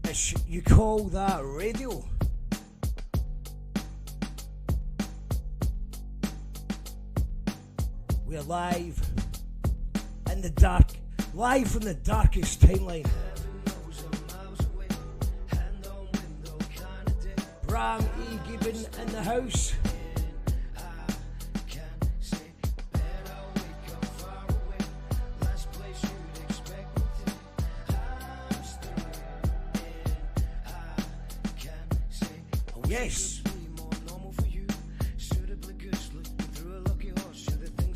You call that radio? We're live in the dark, live from the darkest timeline. Bram Gieben in the house. Yes.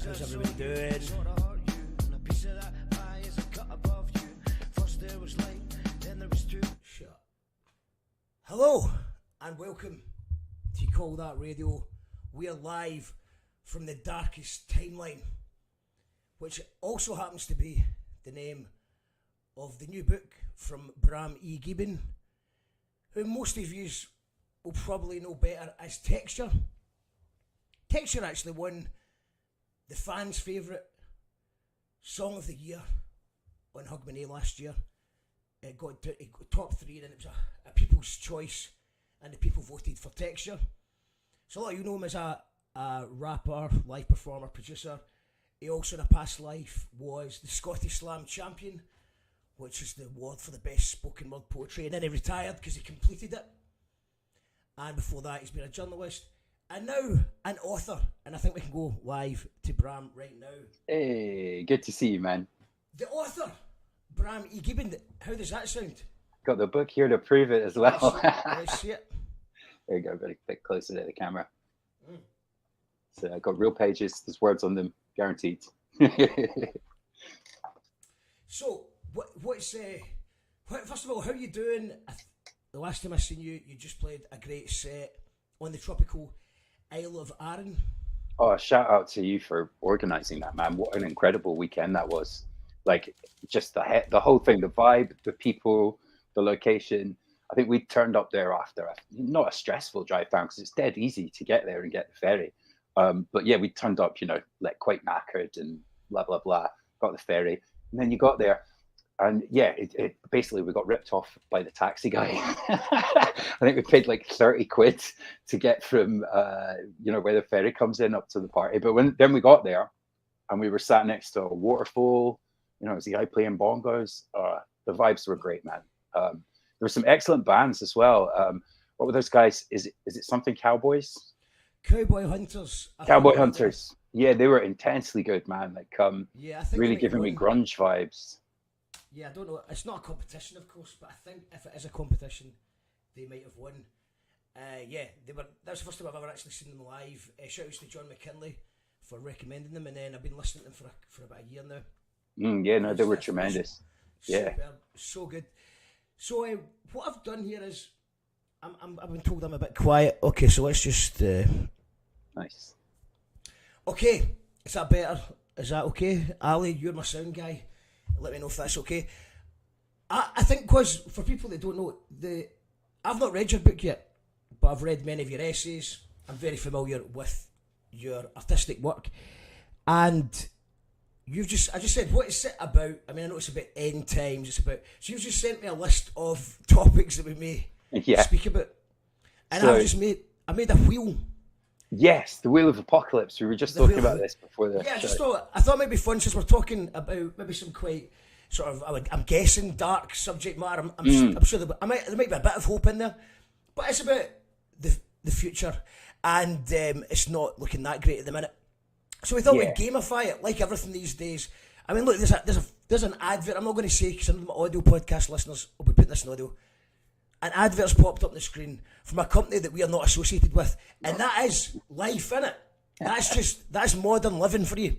How's everybody doing? Shut up. Hello and welcome to Call That Radio. We're live from the darkest timeline, which also happens to be the name of the new book from Bram Gieben, who most of you will probably know better as Texture. Texture actually won the fans' favourite Song of the Year on Hogmanay last year. It got top 3 and it was a people's choice and the people voted for Texture. So a lot of you know him as a rapper, live performer, producer. He also in a past life was the Scottish Slam champion, which is the award for the best spoken word poetry, and then he retired because he completed it. And before that he's been a journalist and now an author, and I think we can go live to Bram right now. Hey, good to see you, man. The author, Bram Gieben, how does that sound? Got the book here to prove it as well. Let's see it. There you go, a bit closer to the camera. So I got real pages, there's words on them, guaranteed. So, what's first of all, how are you doing? The last time I seen you, you just played a great set on the tropical Isle of Arran. Oh, shout out to you for organising that, man. What an incredible weekend that was. Like, just the whole thing, the vibe, the people, the location. I think we turned up there after not a stressful drive down because it's dead easy to get there and get the ferry. But yeah, we turned up, like quite knackered and blah, blah, blah, got the ferry. And then you got there. And yeah, it basically we got ripped off by the taxi guy. I think we paid like 30 quid to get from where the ferry comes in up to the party. But then we got there and we were sat next to a waterfall, it was the guy playing bongos. The vibes were great, man. There were some excellent bands as well. What were those guys? Is it something Cowboys? Cowboy Hunters. Cowboy Hunters. Yeah, they were intensely good, man. Like I think really giving me grunge vibes. Yeah, I don't know. It's not a competition, of course, but I think if it is a competition, they might have won. Yeah, that's the first time I've ever actually seen them live. Shout out to John McKinley for recommending them, and then I've been listening to them for about a year now. Yeah, no, they were tremendous. Yeah, superb, so good. So what I've done here is, I've been told I'm a bit quiet. Okay, so let's just. Nice. Okay, is that better? Is that okay, Ali? You're my sound guy. Let me know if that's okay. I think because for people that don't know, I've not read your book yet, but I've read many of your essays. I'm very familiar with your artistic work, and I just said, what is it about? I mean, I know it's about end times. It's about. So you've just sent me a list of topics that we may speak about, and I made a wheel. Yes, the Wheel of Apocalypse. We were just talking about this before the show. I thought it might be fun since we're talking about maybe some quite sort of, I'm guessing, dark subject matter. I'm sure there might be a bit of hope in there, but it's about the future, and it's not looking that great at the minute. So we thought we'd gamify it, like everything these days. I mean, look, there's an advert. I'm not going to say because some of my audio podcast listeners will be putting this in audio. An advert's popped up on the screen from a company that we are not associated with, and that is life, innit? That's modern living for you.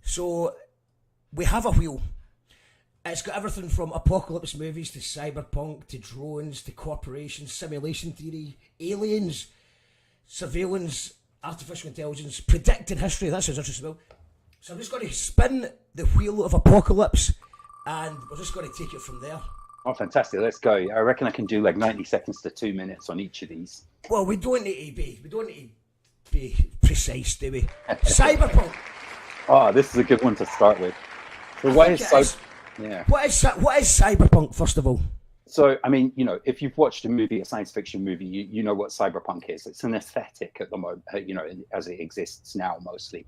So we have a wheel. It's got everything from apocalypse movies to cyberpunk to drones to corporations, simulation theory, aliens, surveillance, artificial intelligence, predicting history. That sounds interesting. So I'm just going to spin the wheel of apocalypse, and we're just going to take it from there. Oh, fantastic! Let's go. I reckon I can do like 90 seconds to 2 minutes on each of these. Well, we don't need to be precise, do we? Cyberpunk. Oh, this is a good one to start with. So what is cyberpunk, first of all? So, I mean, if you've watched a movie, a science fiction movie, you know what cyberpunk is. It's an aesthetic at the moment, as it exists now mostly.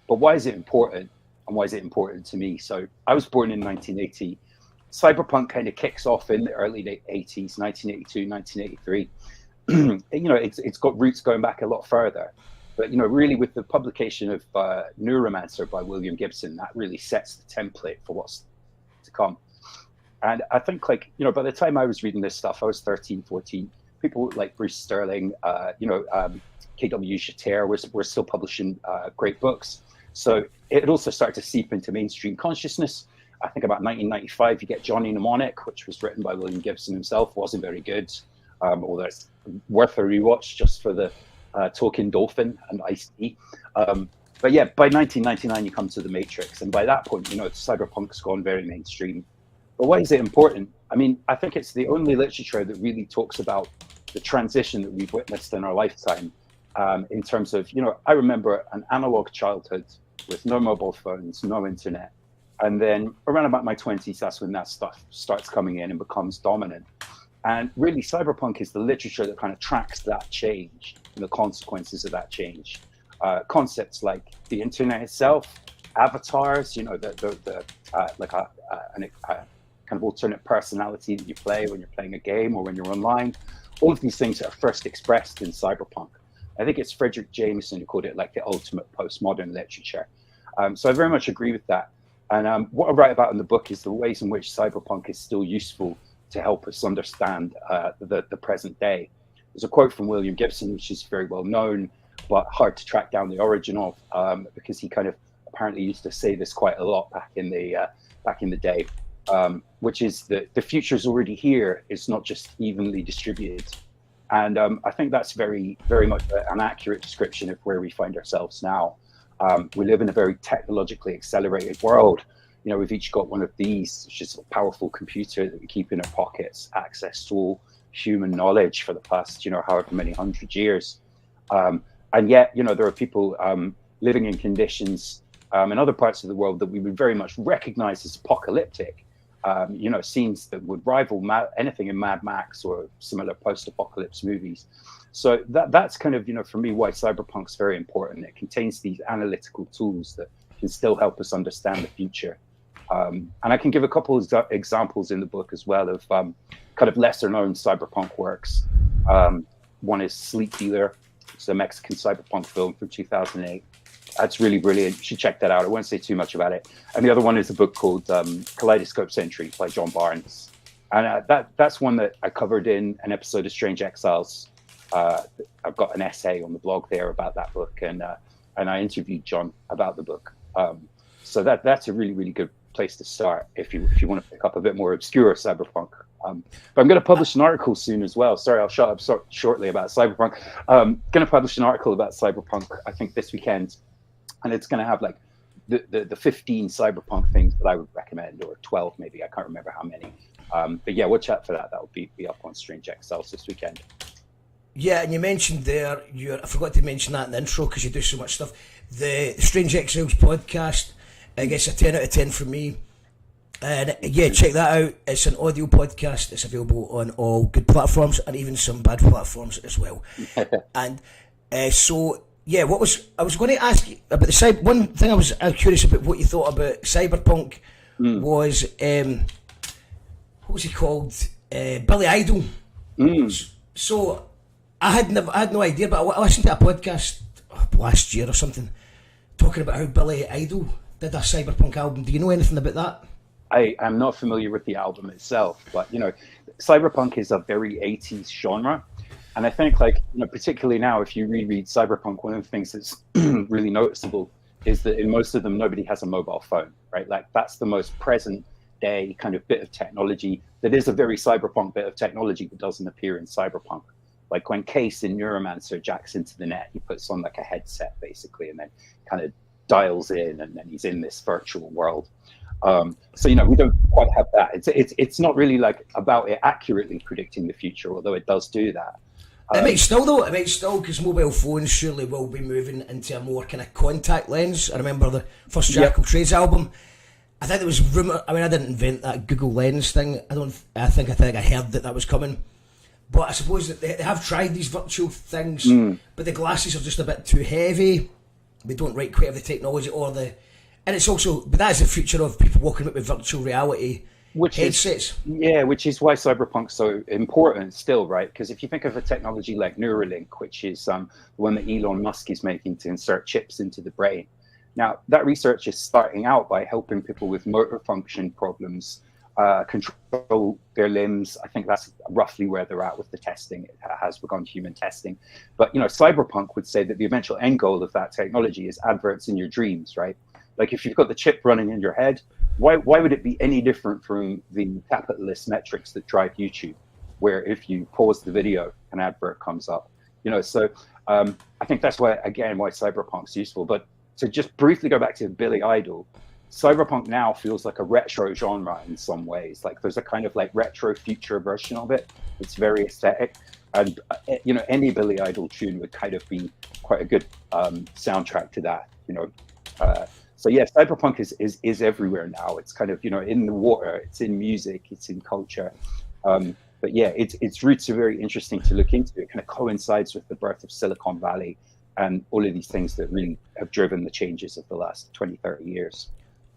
But why is it important? And why is it important to me? So I was born in 1980. Cyberpunk kind of kicks off in the early 80s, 1982, 1983. It's got roots going back a lot further. But, really with the publication of Neuromancer by William Gibson, that really sets the template for what's to come. And I think, by the time I was reading this stuff, I was 13, 14. People like Bruce Sterling, K.W. Jeter were still publishing great books. So it also started to seep into mainstream consciousness. I think about 1995, you get Johnny Mnemonic, which was written by William Gibson himself, wasn't very good. Although it's worth a rewatch just for the talking dolphin and Ice-T. But yeah, by 1999, you come to The Matrix. And by that point, cyberpunk's gone very mainstream. But why is it important? I mean, I think it's the only literature that really talks about the transition that we've witnessed in our lifetime in terms of, I remember an analog childhood with no mobile phones, no internet. And then around about my 20s, that's when that stuff starts coming in and becomes dominant. And really, cyberpunk is the literature that kind of tracks that change and the consequences of that change. Concepts like the internet itself, avatars, like a kind of alternate personality that you play when you're playing a game or when you're online. All of these things are first expressed in cyberpunk. I think it's Frederick Jameson who called it like the ultimate postmodern literature. So I very much agree with that. And what I write about in the book is the ways in which cyberpunk is still useful to help us understand the present day. There's a quote from William Gibson, which is very well known, but hard to track down the origin of, because he kind of apparently used to say this quite a lot back in the day, which is that the future is already here. It's not just evenly distributed. And I think that's very, very much an accurate description of where we find ourselves now. We live in a very technologically accelerated world. We've each got one of these, which is a powerful computer that we keep in our pockets, access to all human knowledge for the past, however many 100 years. And yet, there are people living in conditions in other parts of the world that we would very much recognize as apocalyptic. Scenes that would rival anything in Mad Max or similar post-apocalypse movies. So that's kind of, for me, why cyberpunk's very important. It contains these analytical tools that can still help us understand the future. And I can give a couple of examples in the book as well of kind of lesser-known cyberpunk works. One is Sleep Dealer. It's a Mexican cyberpunk film from 2008. That's really brilliant. You should check that out. I won't say too much about it. And the other one is a book called Kaleidoscope Century by John Barnes. And that's one that I covered in an episode of Strange Exiles. I've got an essay on the blog there about that book, and I interviewed John about the book. So that's a really, really good place to start if you want to pick up a bit more obscure cyberpunk. But I'm going to publish an article soon as well. Sorry, I'll shut up shortly about cyberpunk. Going to publish an article about cyberpunk, I think, this weekend. And it's going to have like the 15 cyberpunk things that I would recommend, or 12 maybe. I can't remember how many. But yeah, watch out for that. That will be up on Strange Exiles this weekend. Yeah, and you mentioned there, I forgot to mention that in the intro because you do so much stuff. The Strange Exiles podcast, I guess a 10 out of 10 from me. And yeah, check that out. It's an audio podcast. It's available on all good platforms and even some bad platforms as well. And so, yeah, I was going to ask you about the one thing I was curious about what you thought about Cyberpunk was, what was he called? Billy Idol. So I had no idea, but I listened to a podcast last year or something talking about how Billy Idol did a Cyberpunk album. Do you know anything about that? I am not familiar with the album itself, but Cyberpunk is a very 80s genre. And I think particularly now, if you reread Cyberpunk, one of the things that's really noticeable is that in most of them, nobody has a mobile phone, right? Like that's the most present day kind of bit of technology that is a very cyberpunk bit of technology that doesn't appear in Cyberpunk. Like when Case in Neuromancer jacks into the net, he puts on like a headset basically, and then kind of dials in, and then he's in this virtual world. So we don't quite have that. It's not really like about it accurately predicting the future, although it does do that. It might still, because mobile phones surely will be moving into a more kind of contact lens. I remember the first Jack of Trades album, I think there was rumour. I mean, I didn't invent that Google Lens thing. I think I heard that was coming. But I suppose that they have tried these virtual things, but the glasses are just a bit too heavy. They don't quite have the technology and it's also, but that is the future of people walking about with virtual reality headsets. Which is why Cyberpunk's so important still, right? Because if you think of a technology like Neuralink, which is the one that Elon Musk is making to insert chips into the brain. Now, that research is starting out by helping people with motor function problems control their limbs. I think that's roughly where they're at with the testing. It has begun human testing. But, Cyberpunk would say that the eventual end goal of that technology is adverts in your dreams, right? Like if you've got the chip running in your head, why would it be any different from the capitalist metrics that drive YouTube, where if you pause the video, an advert comes up? So I think that's why Cyberpunk's useful. But to just briefly go back to Billy Idol, Cyberpunk now feels like a retro genre in some ways. Like there's a kind of like retro future version of it. It's very aesthetic. And, any Billy Idol tune would kind of be quite a good soundtrack to that, So yeah, Cyberpunk is everywhere now. It's kind of, in the water, it's in music, it's in culture. But yeah, its roots are very interesting to look into. It kind of coincides with the birth of Silicon Valley and all of these things that really have driven the changes of the last 20, 30 years.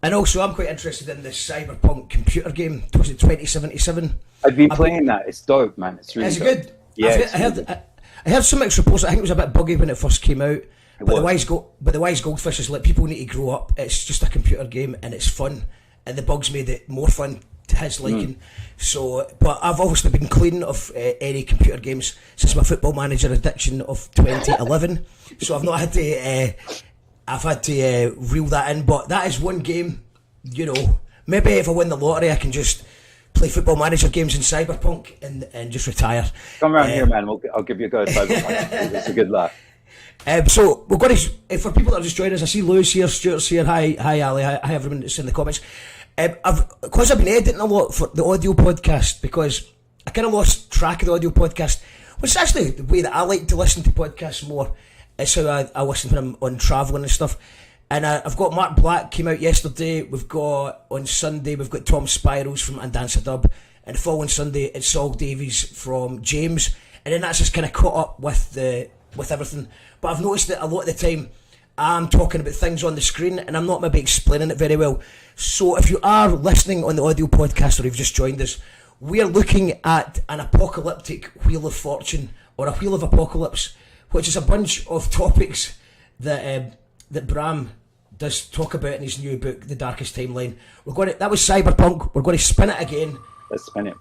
And also, I'm quite interested in the Cyberpunk computer game. Was it 2077? I've been playing that. It's dope, man. It's really dope. Good? Yeah, I heard some mixed reports. I think it was a bit buggy when it first came out. But the wise goldfish is like, people need to grow up. It's just a computer game and it's fun. And the bugs made it more fun to his liking. So, but I've obviously been clean of any computer games since my Football Manager addiction of 2011. So I've not had to. I've had to reel that in. But that is one game. Maybe if I win the lottery, I can just play Football Manager games in Cyberpunk and just retire. Come around here, man. I'll give you a go at Cyberpunk. It's a good laugh. So we're going to, for people that are just joining us, I see Louis here, Stuart's here, hi Ali, hi everyone that's in the comments. Because I've been editing a lot for the audio podcast, because I kind of lost track of the audio podcast, which is actually the way that I like to listen to podcasts more. It's how I listen when I'm on travelling and stuff. And I've got Mark Black came out yesterday. We've got on Sunday, we've got Tom Spirals from Andansa Dub, and the following Sunday it's Saul Davies from James, and then that's just kind of caught up with everything. But I've noticed that a lot of the time I'm talking about things on the screen and I'm not maybe explaining it very well. So if you are listening on the audio podcast or you've just joined us, we're looking at an apocalyptic Wheel of Fortune, or a Wheel of Apocalypse, which is a bunch of topics that Bram does talk about in his new book, The Darkest Timeline. That was Cyberpunk. We're going to spin it again. Let's spin it.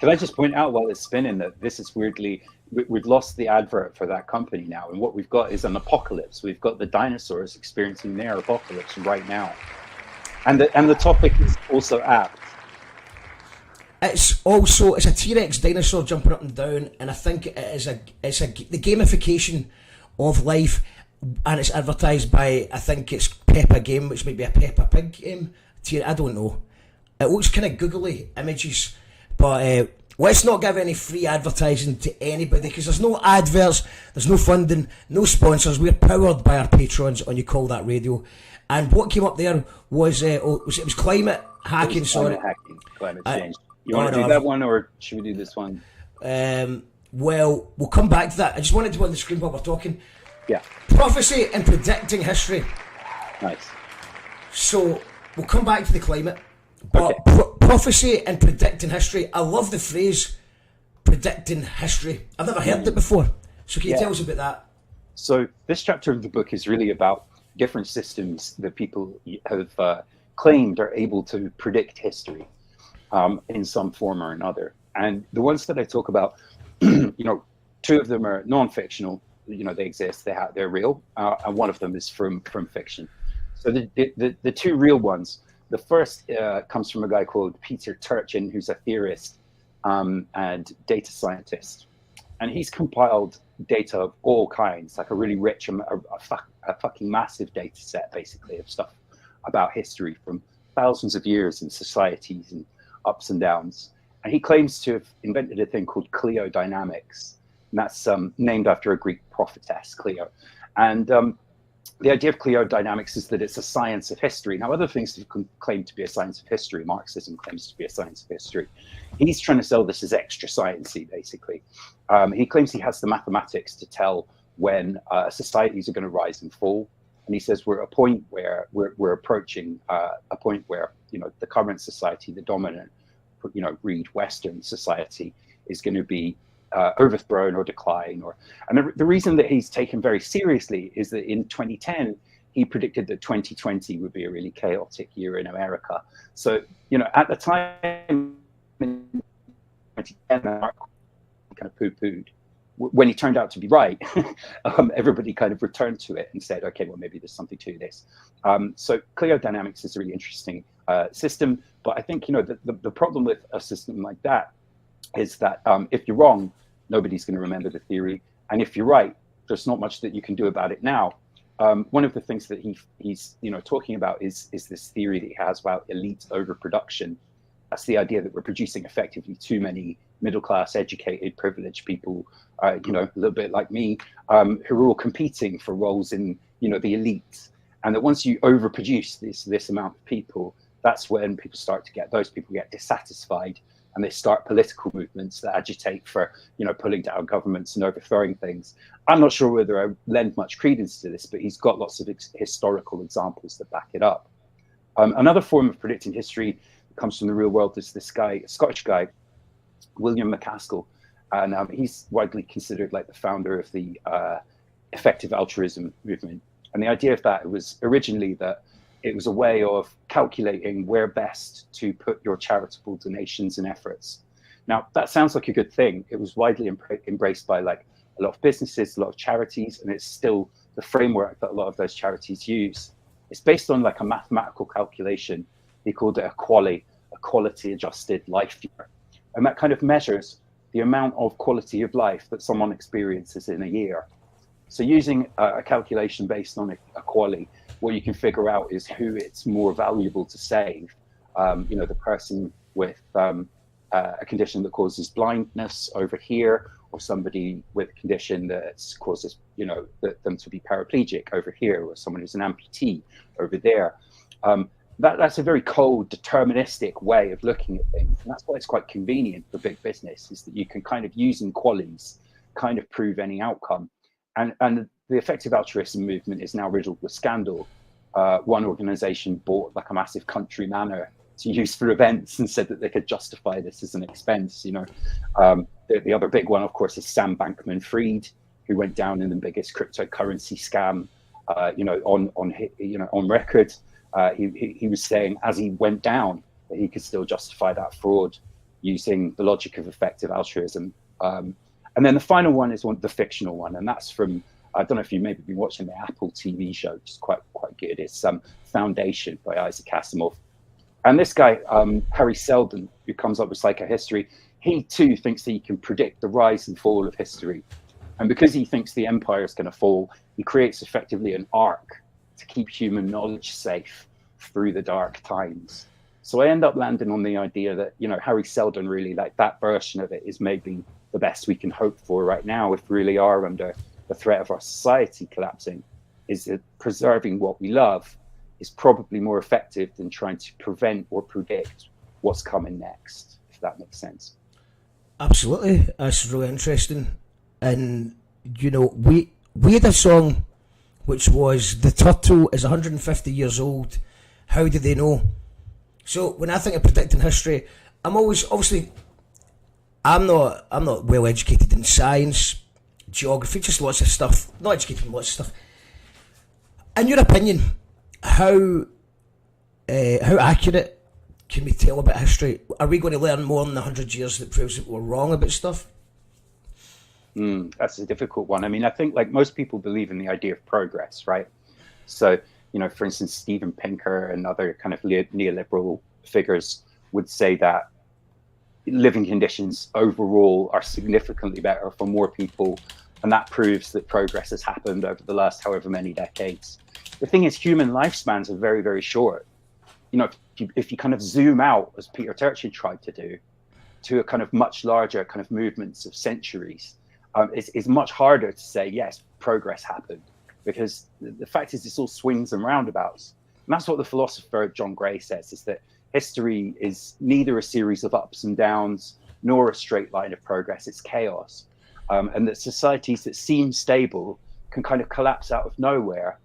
Can I just point out while it's spinning that this is weirdly, we've lost the advert for that company now, and what we've got is an apocalypse. We've got the dinosaurs experiencing their apocalypse right now, and the topic is also apt. It's a T-Rex dinosaur jumping up and down, and I think the gamification of life, and it's advertised by, I think it's Peppa Game, which might be a Peppa Pig game. I don't know. It looks kind of googly images. But let's not give any free advertising to anybody, because there's no adverts, there's no funding, no sponsors. We're powered by our patrons on You Call That Radio. And what came up there was it was climate hacking. Climate change. You want to do that one, or should we do this one? Well, we'll come back to that. I just wanted to put on the screen while we're talking. Yeah. Prophecy and predicting history. Nice. So we'll come back to the climate. But prophecy and predicting history, I love the phrase predicting history. I've never heard it before. So can you tell us about that? So this chapter of the book is really about different systems that people have claimed are able to predict history in some form or another. And the ones that I talk about, two of them are non-fictional. They exist, they're real, and one of them is from fiction. So the two real ones. The first comes from a guy called Peter Turchin, who's a theorist and data scientist. And he's compiled data of all kinds, like a really rich, a fucking massive data set, basically, of stuff about history from thousands of years and societies and ups and downs. And he claims to have invented a thing called Cleodynamics. And that's named after a Greek prophetess, Cleo. And the idea of cliodynamics is that it's a science of history. Now, other things have claimed to be a science of history. Marxism claims to be a science of history. He's trying to sell this as extra sciencey, basically. He claims he has the mathematics to tell when societies are going to rise and fall. And he says we're at a point where we're approaching a point where, you know, the current society, the dominant, you know, read Western society, is going to be overthrown or decline. And the reason that he's taken very seriously is that in 2010 he predicted that 2020 would be a really chaotic year in America. So, you know, at the time in 2010, kind of poo-pooed. When he turned out to be right, everybody kind of returned to it and said, okay, well, maybe there's something to this. So cliodynamics is a really interesting system, but I think, you know, the problem with a system like that is that if you're wrong, nobody's going to remember the theory. And if you're right, there's not much that you can do about it now. One of the things that he's you know, talking about is this theory that he has about elite overproduction. That's the idea that we're producing effectively too many middle-class, educated, privileged people, you know, a little bit like me, who are all competing for roles in, you know, the elite. And that once you overproduce this amount of people, that's when those people get dissatisfied, and they start political movements that agitate for, you know, pulling down governments and overthrowing things. I'm not sure whether I lend much credence to this, but he's got lots of historical examples that back it up. Another form of predicting history that comes from the real world is this guy, a Scottish guy, William McCaskill, and he's widely considered like the founder of the effective altruism movement. And the idea of that was originally that it was a way of calculating where best to put your charitable donations and efforts. Now, that sounds like a good thing. It was widely embraced by like a lot of businesses, a lot of charities, and it's still the framework that a lot of those charities use. It's based on like a mathematical calculation. He called it a quality adjusted life year. And that kind of measures the amount of quality of life that someone experiences in a year. So using a calculation based on a quality, what you can figure out is who it's more valuable to save. You know, the person with a condition that causes blindness over here, or somebody with a condition that causes, you know, them to be paraplegic over here, or someone who's an amputee over there. That's a very cold, deterministic way of looking at things. And that's why it's quite convenient for big business, is that you can kind of use inequalities, kind of prove any outcome. And the effective altruism movement is now riddled with scandal. One organization bought like a massive country manor to use for events and said that they could justify this as an expense. You know, the other big one, of course, is Sam Bankman-Fried, who went down in the biggest cryptocurrency scam, you know, on record. He was saying as he went down that he could still justify that fraud using the logic of effective altruism. And then the final one is the fictional one, and that's from, I don't know if you've maybe been watching the Apple TV show, which is quite good. It's Foundation by Isaac Asimov. And this guy, Harry Seldon, who comes up with psychohistory, he too thinks that he can predict the rise and fall of history. And because he thinks the empire is going to fall, he creates effectively an arc to keep human knowledge safe through the dark times. So I end up landing on the idea that, you know, Harry Seldon really, like that version of it is maybe the best we can hope for right now, if we really are under the threat of our society collapsing, is that preserving what we love is probably more effective than trying to prevent or predict what's coming next, if that makes sense. Absolutely, that's really interesting. And, you know, we had a song which was "The Turtle is 150 years old, how do they know?" So when I think of predicting history, I'm always, obviously, I'm not well educated in science, geography, just lots of stuff. Not educated in lots of stuff. In your opinion, how accurate can we tell about history? Are we going to learn more in 100 years that proves that we're wrong about stuff? That's a difficult one. I mean, I think like most people believe in the idea of progress, right? So, you know, for instance, Steven Pinker and other kind of neoliberal figures would say that living conditions overall are significantly better for more people, and that proves that progress has happened over the last however many decades. The thing is, human lifespans are very, very short. You know, if you kind of zoom out, as Peter Turchin tried to do, to a kind of much larger kind of movements of centuries, it's much harder to say, yes, progress happened, because the fact is it's all swings and roundabouts. And that's what the philosopher John Gray says, is that history is neither a series of ups and downs nor a straight line of progress, it's chaos. And that societies that seem stable can kind of collapse out of nowhere.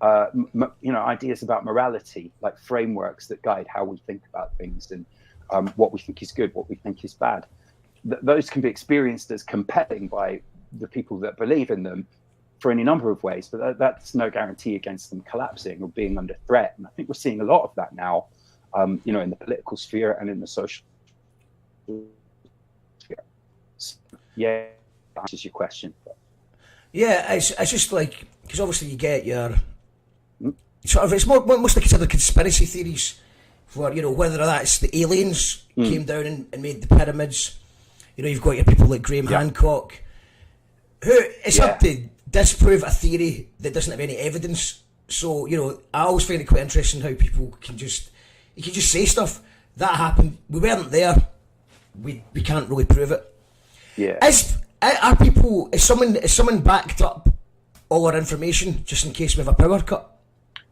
Ideas about morality, like frameworks that guide how we think about things and what we think is good, what we think is bad. Those can be experienced as compelling by the people that believe in them for any number of ways, but that's no guarantee against them collapsing or being under threat. And I think we're seeing a lot of that now, in the political sphere and in the social sphere. So, yeah, that answers your question. Yeah, it's just like, because obviously you get your sort of, it's mostly considered conspiracy theories for, whether that's the aliens came down and made the pyramids. You've got your people like Graham Hancock, who it's hard to disprove a theory that doesn't have any evidence. So, I always find it quite interesting how people can just say stuff. That happened, we weren't there, we can't really prove it. Yeah. Is someone backed up all our information just in case we have a power cut?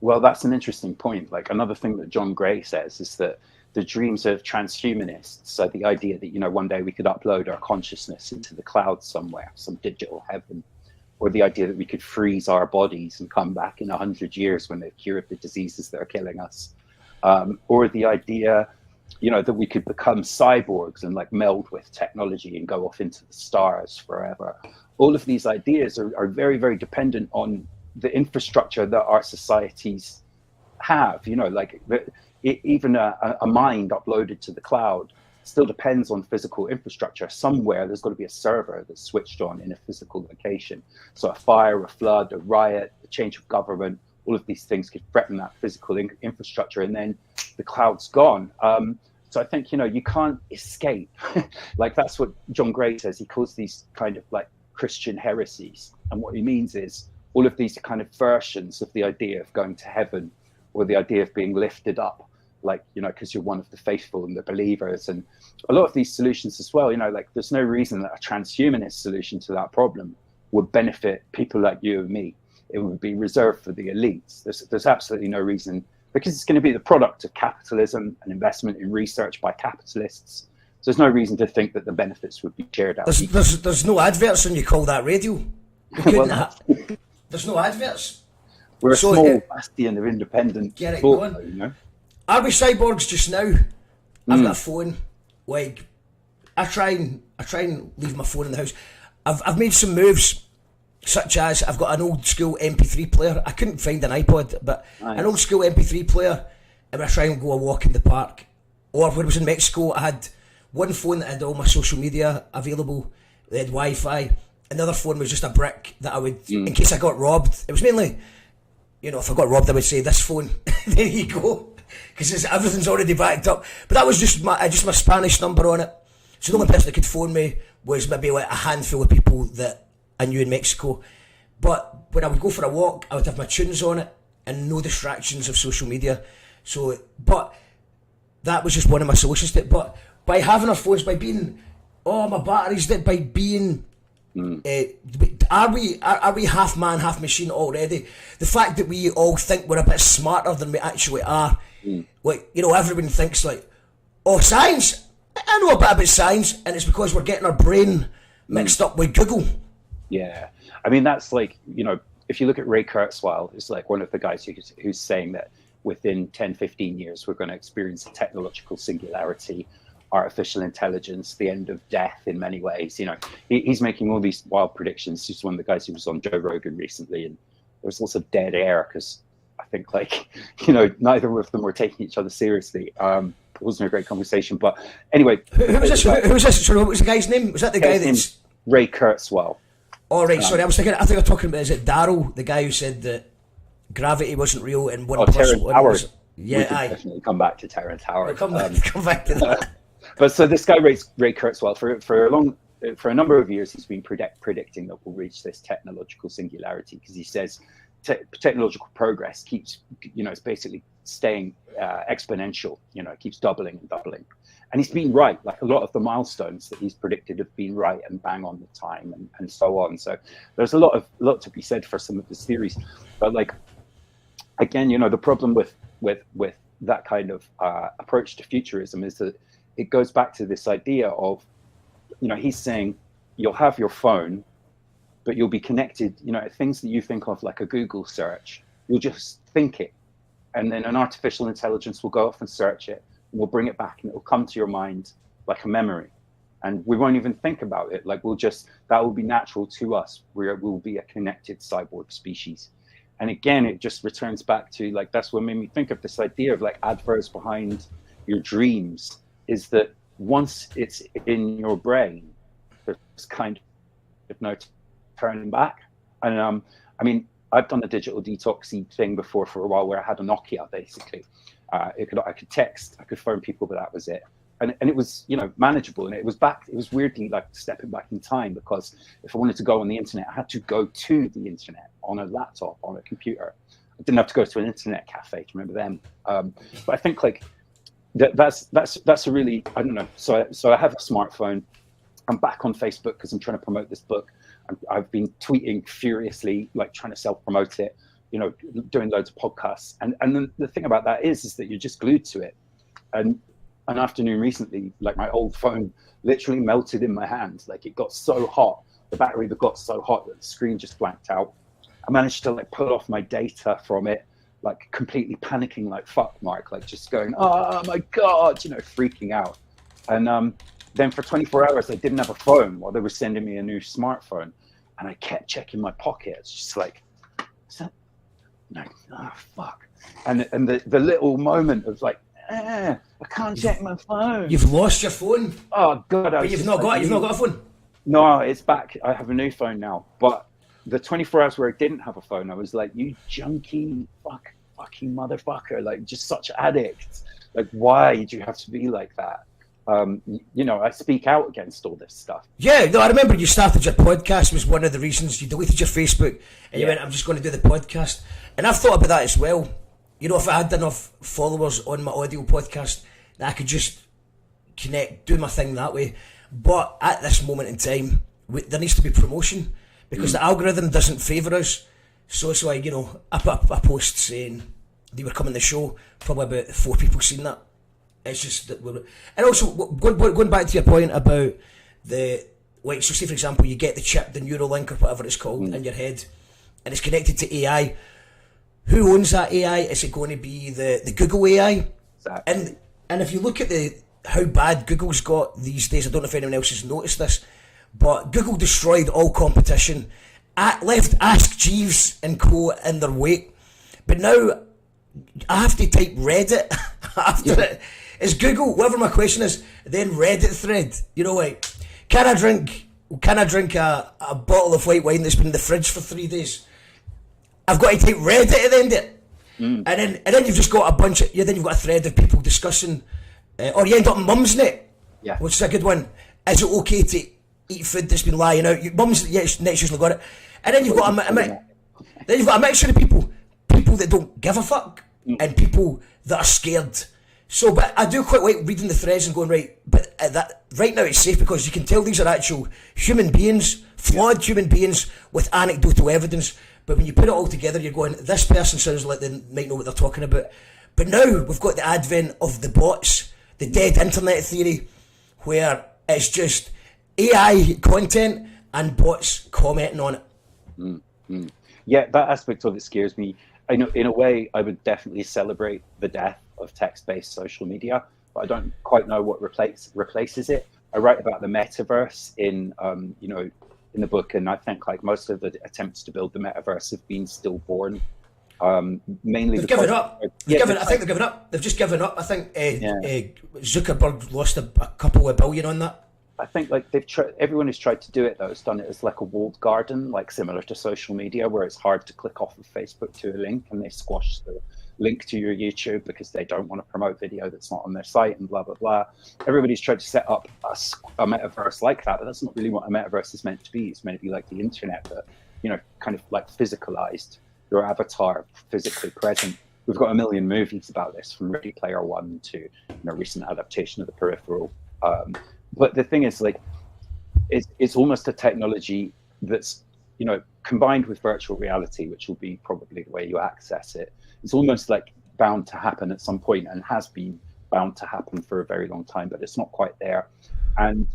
Well, that's an interesting point. Like, another thing that John Gray says is that the dreams of transhumanists, so the idea that, one day we could upload our consciousness into the cloud somewhere, some digital heaven, or the idea that we could freeze our bodies and come back in 100 years when they've cured the diseases that are killing us, or the idea, that we could become cyborgs and like meld with technology and go off into the stars forever. All of these ideas are very, very dependent on the infrastructure that our societies have. Even a mind uploaded to the cloud still depends on physical infrastructure. Somewhere there's got to be a server that's switched on in a physical location. So a fire, a flood, a riot, a change of government, all of these things could threaten that physical infrastructure, and then the cloud's gone. So I think, you can't escape. Like, that's what John Gray says. He calls these kind of like Christian heresies. And what he means is all of these kind of versions of the idea of going to heaven, or the idea of being lifted up, like, because you're one of the faithful and the believers. And a lot of these solutions as well, like, there's no reason that a transhumanist solution to that problem would benefit people like you and me. It would be reserved for the elites. There's absolutely no reason, because it's going to be the product of capitalism and investment in research by capitalists. So there's no reason to think that the benefits would be shared out. There's no adverts when you call that radio. There's no adverts. We're a small bastion of independent get it thought, going. Are we cyborgs just now? I've got a phone. Like, I try and leave my phone in the house. I've made some moves, such as I've got an old school MP3 player. I couldn't find an iPod, but an old school MP3 player, and I try and go a walk in the park. Or when I was in Mexico, I had one phone that had all my social media available. They had Wi-Fi. Another phone was just a brick that I would, in case I got robbed. It was mainly, if I got robbed, I would say, this phone, there you go, because everything's already backed up. But that was just my Spanish number on it. So the only person that could phone me was maybe like a handful of people that I knew in Mexico. But when I would go for a walk, I would have my tunes on it and no distractions of social media. So, but that was just one of my solutions to it. But by having our phones, by being, my battery's dead, by being, are we half man, half machine already? The fact that we all think we're a bit smarter than we actually are. Like, everyone thinks like, science, I know a bit about science, and it's because we're getting our brain mixed up with Google. Yeah, I mean, that's like, if you look at Ray Kurzweil, it's like one of the guys who's saying that within 10, 15 years, we're going to experience a technological singularity, artificial intelligence, the end of death in many ways. He's making all these wild predictions. He's one of the guys who was on Joe Rogan recently, and there was also dead air because I think, like, neither of them were taking each other seriously. It wasn't a great conversation, but anyway. Who was this? Sorry, what was the guy's name? Was that the guy that's Ray Kurzweil? Oh, right, sorry, I think I'm talking about, is it Daryl, the guy who said that gravity wasn't real and one plus one Howard. Yeah, we can definitely come back to Terrence Howard. Come back to that. But so this guy, Ray Kurzweil, for a number of years, he's been predicting that we'll reach this technological singularity, because he says technological progress keeps, it's basically staying exponential. You know, it keeps doubling and doubling. And he's been right. Like a lot of the milestones that he's predicted have been right and bang on the time and so on. So there's a lot to be said for some of his theories. But like, again, you know, the problem with that kind of approach to futurism is that it goes back to this idea of, you know, he's saying you'll have your phone, but you'll be connected, you know, things that you think of like a Google search, you'll just think it. And then an artificial intelligence will go off and search it, and we'll bring it back, and it will come to your mind like a memory. And we won't even think about it. Like that will be natural to us. We'll be a connected cyborg species. And again, it just returns back to like, that's what made me think of this idea of like adverts behind your dreams, is that once it's in your brain, there's kind of no turning back. And I mean, I've done the digital detoxy thing before for a while, where I had a Nokia basically. I could text, I could phone people, but that was it. And it was, you know, manageable. And it was weirdly like stepping back in time, because if I wanted to go on the internet, I had to go to the internet on a laptop, on a computer. I didn't have to go to an internet cafe. Do you remember them? But I think like that's a really, I don't know. So I have a smartphone. I'm back on Facebook because I'm trying to promote this book. I've been tweeting furiously, like trying to self-promote it, you know, doing loads of podcasts. And then the thing about that is that you're just glued to it. And an afternoon recently, like my old phone literally melted in my hand. Like it got so hot, the battery got so hot that the screen just blanked out. I managed to like pull off my data from it, like completely panicking, like fuck Mark, like just going, oh my God, you know, freaking out. And then for 24 hours, I didn't have a phone while they were sending me a new smartphone. And I kept checking my pocket. It's just like, is that? No, oh, fuck. And the little moment of like, I can't check my phone. You've lost your phone. Oh God! But you've not got a phone. No, it's back. I have a new phone now. But the 24 hours where I didn't have a phone, I was like, you junkie, fucking motherfucker! Like just such addicts. Like, why do you have to be like that? You know, I speak out against all this stuff. Yeah, no, I remember you started your podcast was one of the reasons you deleted your Facebook, and you went, I'm just going to do the podcast. And I've thought about that as well. You know, if I had enough followers on my audio podcast, that I could just connect, do my thing that way. But at this moment in time, there needs to be promotion, because the algorithm doesn't favour us. So it's like, you know, I put up a post saying they were coming to the show, probably about 4 people seen that. It's just that we're... And also, going back to your point about the... Like, so say, for example, you get the chip, the Neuralink or whatever it's called in your head, and it's connected to AI. Who owns that AI? Is it going to be the Google AI? Exactly. And if you look at how bad Google's got these days, I don't know if anyone else has noticed this, but Google destroyed all competition, left Ask Jeeves and co in their wake. But now I have to type Reddit after it. It's Google, whatever my question is, then Reddit thread. You know, like, can I drink a bottle of white wine that's been in the fridge for 3 days? I've got to type Reddit at the end of it. And then you've just got a bunch of, then you've got a thread of people discussing, or you end up on Mumsnet, which is a good one. Is it okay to eat food that's been lying out? Net's usually got it. And then you've got a mixture of people that don't give a fuck, and people that are scared. So, but I do quite like reading the threads and going, right, but that right now it's safe, because you can tell these are actual human beings, flawed human beings with anecdotal evidence. But when you put it all together, you're going, this person sounds like they might know what they're talking about. But now we've got the advent of the bots, the dead internet theory, where it's just AI content and bots commenting on it. Yeah, that aspect of it scares me. I know, in a way, I would definitely celebrate the death of text-based social media, but I don't quite know what replaces it. I write about the metaverse in the book, and I think like most of the attempts to build the metaverse have been stillborn. Mainly they've given up. I think they've given up. They've just given up. I think Zuckerberg lost a couple of billion on that. I think like everyone who's tried to do it though has done it as like a walled garden, like similar to social media, where it's hard to click off of Facebook to a link, and they squash the link to your YouTube because they don't want to promote video that's not on their site and blah blah blah. Everybody's tried to set up a metaverse like that, but that's not really what a metaverse is meant to be. It's meant to be like the internet, but kind of like physicalized, your avatar physically present. we've got a million movies about this, from Ready Player One to recent adaptation of The Peripheral. But the thing is, like, it's almost a technology that's combined with virtual reality, which will be probably the way you access it. It's almost like bound to happen at some point, and has been bound to happen for a very long time, but it's not quite there. And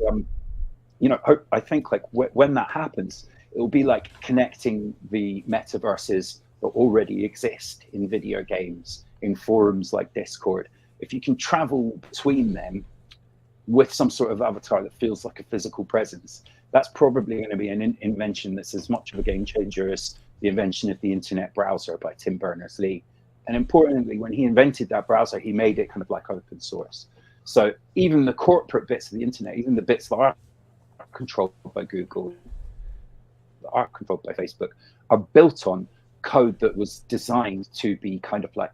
I think, like, when that happens, it will be like connecting the metaverses that already exist in video games, in forums like Discord. If you can travel between them with some sort of avatar that feels like a physical presence, that's probably going to be an invention that's as much of a game changer as the invention of the internet browser by Tim Berners-Lee. And importantly, when he invented that browser, he made it kind of like open source. So even the corporate bits of the internet, even the bits that are controlled by Google, that are controlled by Facebook, are built on code that was designed to be kind of like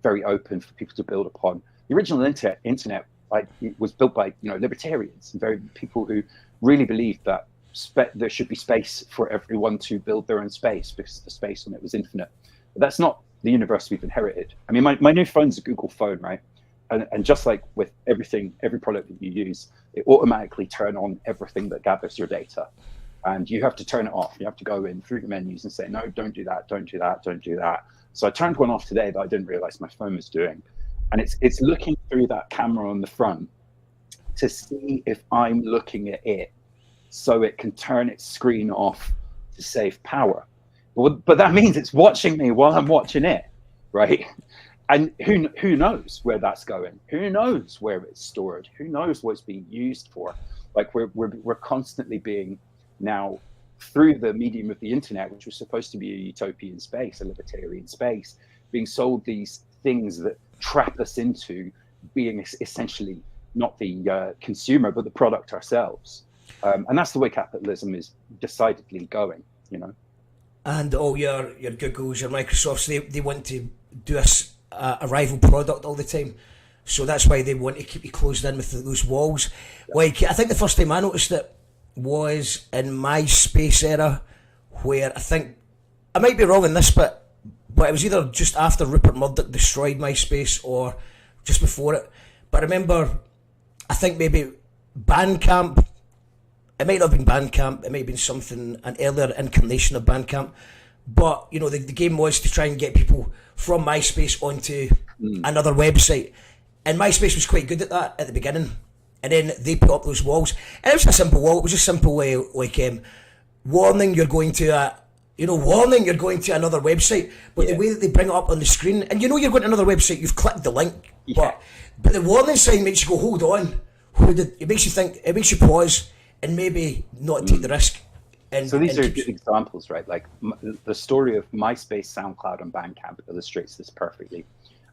very open for people to build upon. The original internet was built by libertarians and very people who really believed that there should be space for everyone to build their own space, because the space on it was infinite. But that's not the universe we've inherited. I mean, my new phone's a Google phone, right? And just like with everything, every product that you use, it automatically turn on everything that gathers your data. And you have to turn it off. You have to go in through the menus and say, no, don't do that, don't do that, don't do that. So I turned one off today that I didn't realize my phone was doing. And it's looking through that camera on the front to see if I'm looking at it, so it can turn its screen off to save power. But that means it's watching me while I'm watching it, right? And who knows where that's going? Who knows where it's stored? Who knows what it's being used for? Like, we're constantly being now, through the medium of the internet, which was supposed to be a utopian space, a libertarian space, being sold these things that trap us into being essentially not the consumer, but the product ourselves. And that's the way capitalism is decidedly going, And all your Googles, your Microsofts, they want to do a rival product all the time. So that's why they want to keep you closed in with those walls. Like, I think the first time I noticed it was in MySpace era, where I think, I might be wrong in this, but it was either just after Rupert Murdoch destroyed MySpace or just before it. But I remember, I think maybe Bandcamp, it might not have been Bandcamp, it might have been something, an earlier incarnation of Bandcamp. But, the game was to try and get people from MySpace onto another website. And MySpace was quite good at that at the beginning. And then they put up those walls. And it was a simple wall. It was a simple way, like, warning, you're going to warning, you're going to another website. But the way that they bring it up on the screen, and you're going to another website, you've clicked the link. Yeah. But the warning sign makes you go, hold on. It makes you think, it makes you pause and maybe not take the risk. So these are good examples, right? Like, the story of MySpace, SoundCloud, and Bandcamp illustrates this perfectly.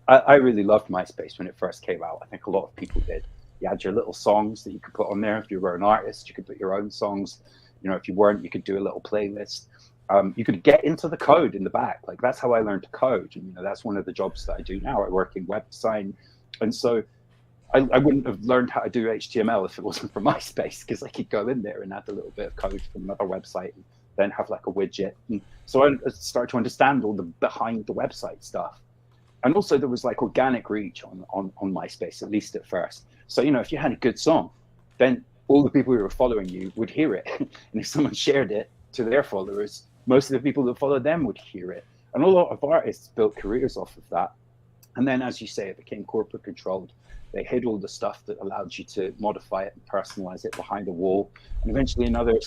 I really loved MySpace when it first came out. I think a lot of people did. You had your little songs that you could put on there. If you were an artist, you could put your own songs. If you weren't, you could do a little playlist. You could get into the code in the back. Like, that's how I learned to code. And, that's one of the jobs that I do now. I work in web design. And so I wouldn't have learned how to do HTML if it wasn't for MySpace, because I could go in there and add a little bit of code from another website and then have like a widget. And so I started to understand all the behind the website stuff. And also there was like organic reach on MySpace, at least at first. So, if you had a good song, then all the people who were following you would hear it. And if someone shared it to their followers, most of the people that followed them would hear it. And a lot of artists built careers off of that. And then, as you say, it became corporate controlled. They hid all the stuff that allowed you to modify it and personalize it behind a wall. And eventually another,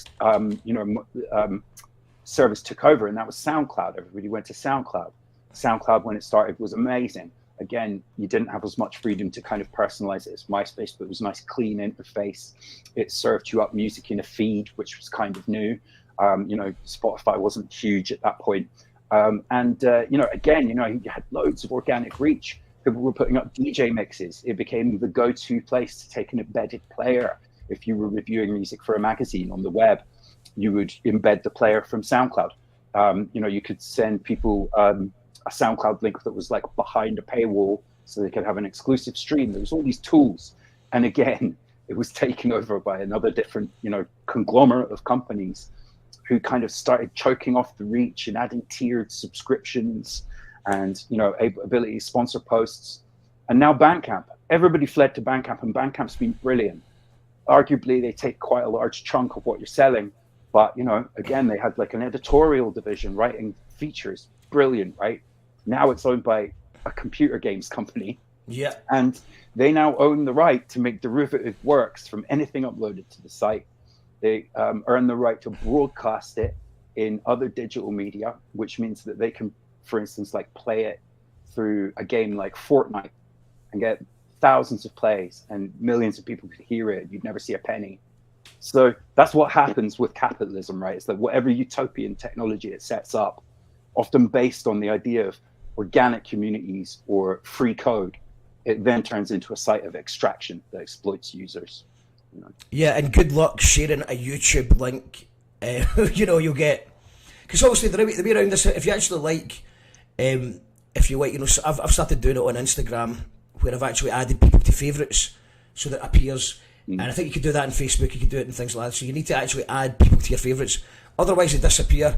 service took over, and that was SoundCloud. Everybody went to SoundCloud. SoundCloud, when it started, was amazing. Again, you didn't have as much freedom to kind of personalize it as MySpace, but it was a nice, clean interface. It served you up music in a feed, which was kind of new. Spotify wasn't huge at that point. Again, you had loads of organic reach. People were putting up DJ mixes. It became the go-to place to take an embedded player. If you were reviewing music for a magazine on the web, you would embed the player from SoundCloud. You could send people a SoundCloud link that was like behind a paywall so they could have an exclusive stream. There was all these tools. And again, it was taken over by another different, conglomerate of companies who kind of started choking off the reach and adding tiered subscriptions and ability to sponsor posts. And now Bandcamp, everybody fled to Bandcamp, and Bandcamp's been brilliant. Arguably, they take quite a large chunk of what you're selling, but again, they had like an editorial division writing features, brilliant, right? Now it's owned by a computer games company. Yeah. And they now own the right to make derivative works from anything uploaded to the site. They earn the right to broadcast it in other digital media, which means that they can, for instance, like play it through a game like Fortnite and get thousands of plays and millions of people could hear it. You'd never see a penny. So that's what happens with capitalism, right? It's like whatever utopian technology it sets up, often based on the idea of organic communities or free code, it then turns into a site of extraction that exploits users. Yeah, and good luck sharing a YouTube link. You'll get, because obviously the way around this, if you actually like, if you like, so I've started doing it on Instagram, where I've actually added people to favourites, so that it appears. And I think you could do that on Facebook, you could do it and things like that. So you need to actually add people to your favourites, otherwise they disappear.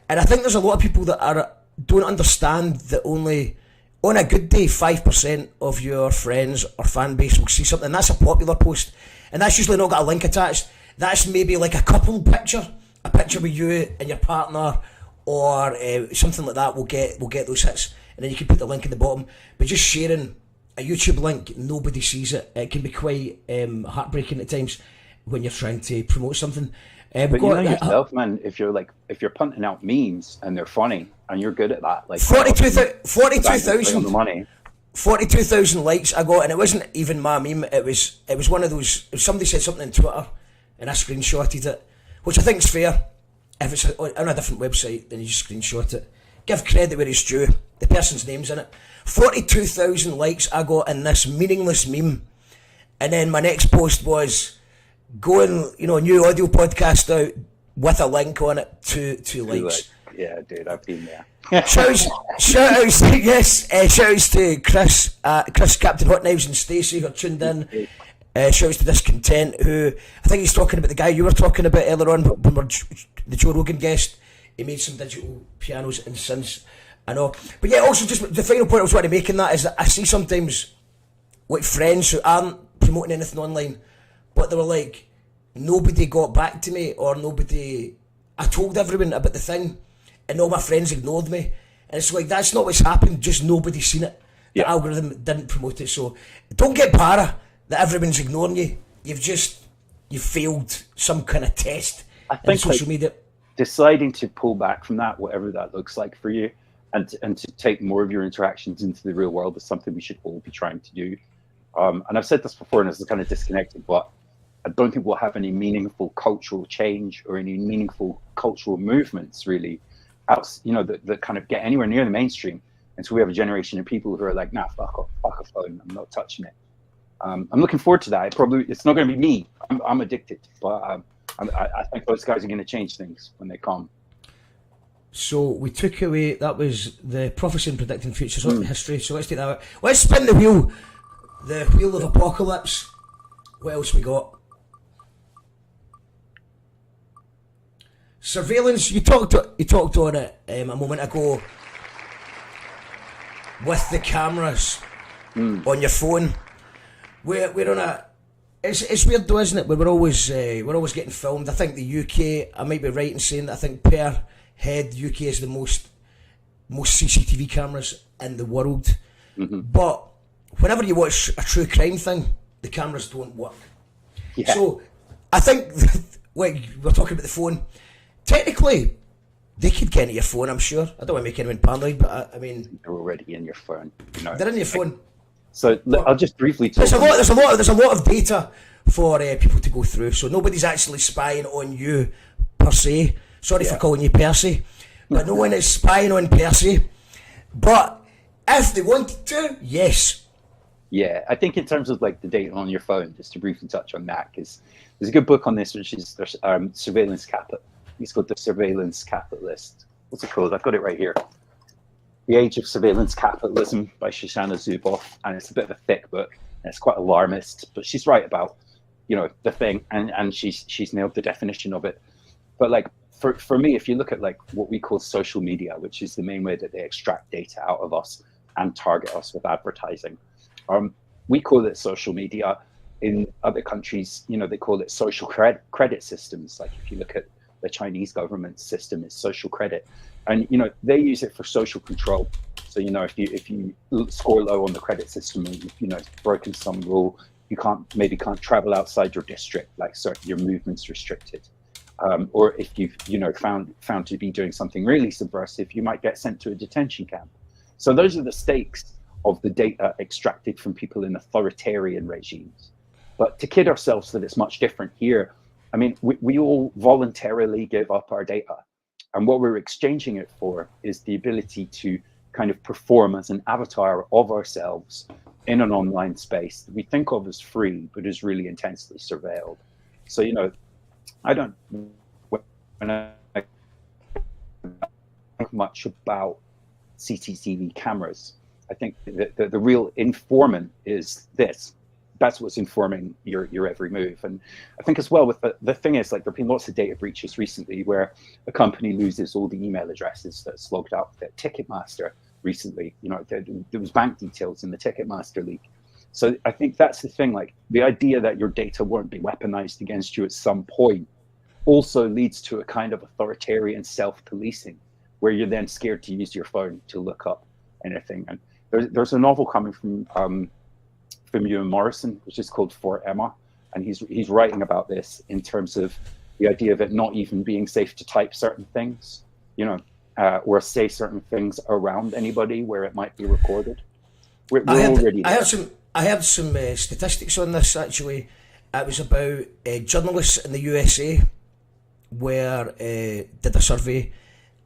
And I think there's a lot of people that don't understand that only on a good day 5% of your friends or fan base will see something. That's a popular post, and that's usually not got a link attached. That's maybe like a couple picture, a picture with you and your partner, or something like that will get those hits, and then you can put the link at the bottom. But just sharing a YouTube link, nobody sees it. It can be quite heartbreaking at times when you're trying to promote something. But yourself, man, if you're punting out memes and they're funny and you're good at that, like 42,000 likes I got, and it wasn't even my meme. It was one of those. If somebody said something on Twitter and I screenshotted it, which I think is fair. If it's on a different website, then you just screenshot it. Give credit where it's due. The person's name's in it. 42,000 likes I got in this meaningless meme, and then my next post was going, new audio podcast out with a link on it, two likes. Yeah, dude, I've been there. Shout outs to Chris, Captain Hot Knives, and Stacey who are tuned in. Shout outs to Discontent, who I think he's talking about the guy you were talking about earlier on when we're the Joe Rogan guest. He made some digital pianos and synths. I know, but yeah. Also, just the final point I was wanting to make in that is that I see sometimes like friends who aren't promoting anything online, but they were like, nobody got back to me, or I told everyone about the thing, and all my friends ignored me. And it's like, that's not what's happened, just nobody's seen it. The algorithm didn't promote it. So don't get para that everyone's ignoring you. You've failed some kind of test on social media. Deciding to pull back from that, whatever that looks like for you, and to take more of your interactions into the real world is something we should all be trying to do. And I've said this before, and it's kind of disconnected, but I don't think we'll have any meaningful cultural change or any meaningful cultural movements really that kind of get anywhere near the mainstream until we have a generation of people who are like, nah, fuck a phone, I'm not touching it. I'm looking forward to that. It's not going to be me. I'm addicted, but I think those guys are going to change things when they come. So we took away, that was the prophecy and predicting futures of history. So let's take that out. Let's spin the wheel of apocalypse. What else we got? Surveillance. You talked on it a moment ago with the cameras on your phone. We're on a. It's weird though, isn't it? We're always getting filmed. I think the UK. I might be right in saying that I think per head UK is the most CCTV cameras in the world. But whenever you watch a true crime thing, the cameras don't work. Yeah. So I think like we're talking about the phone. Technically, they could get into your phone, I'm sure. I don't want to make anyone paranoid, but I mean... They're already in your phone. They're in your phone. So I'll just briefly talk... There's a lot of data for people to go through, so nobody's actually spying on you, per se. Sorry for calling you Percy. But no one is spying on Percy. But if they wanted to, yes. Yeah, I think in terms of like the data on your phone, just to briefly touch on that, because there's a good book on this, which is Surveillance Capital. It's called The Surveillance Capitalist. What's it called? I've got it right here. The Age of Surveillance Capitalism by Shoshana Zuboff. And it's a bit of a thick book. And it's quite alarmist, but she's right about, the thing. And she's nailed the definition of it. But like for me, if you look at like what we call social media, which is the main way that they extract data out of us and target us with advertising, we call it social media. In other countries, you know, they call it social credit systems. Like if you look at the Chinese government system, it's social credit, and you know they use it for social control. So you know, if you score low on the credit system, and you know broken some rule, you can't travel outside your district, like certain your movements restricted. Or if you've found to be doing something really subversive, you might get sent to a detention camp. So those are the stakes of the data extracted from people in authoritarian regimes. But to kid ourselves that it's much different here, I mean, we all voluntarily give up our data. And what we're exchanging it for is the ability to kind of perform as an avatar of ourselves in an online space that we think of as free, but is really intensely surveilled. So, you know, I don't when I think much about CCTV cameras. I think that the real informant is this. That's what's informing your every move. And I think as well with the thing is, like, there have been lots of data breaches recently where a company loses all the email addresses that's logged out at Ticketmaster recently. You know, there was bank details in the Ticketmaster leak. So I think that's the thing, like the idea that your data won't be weaponized against you at some point also leads to a kind of authoritarian self-policing where you're then scared to use your phone to look up anything. And there's a novel coming from Ewan Morrison, which is called For Emma, and he's writing about this in terms of the idea of it not even being safe to type certain things, you know, or say certain things around anybody where it might be recorded. I heard some statistics on this actually. It was about journalists in the USA where did a survey,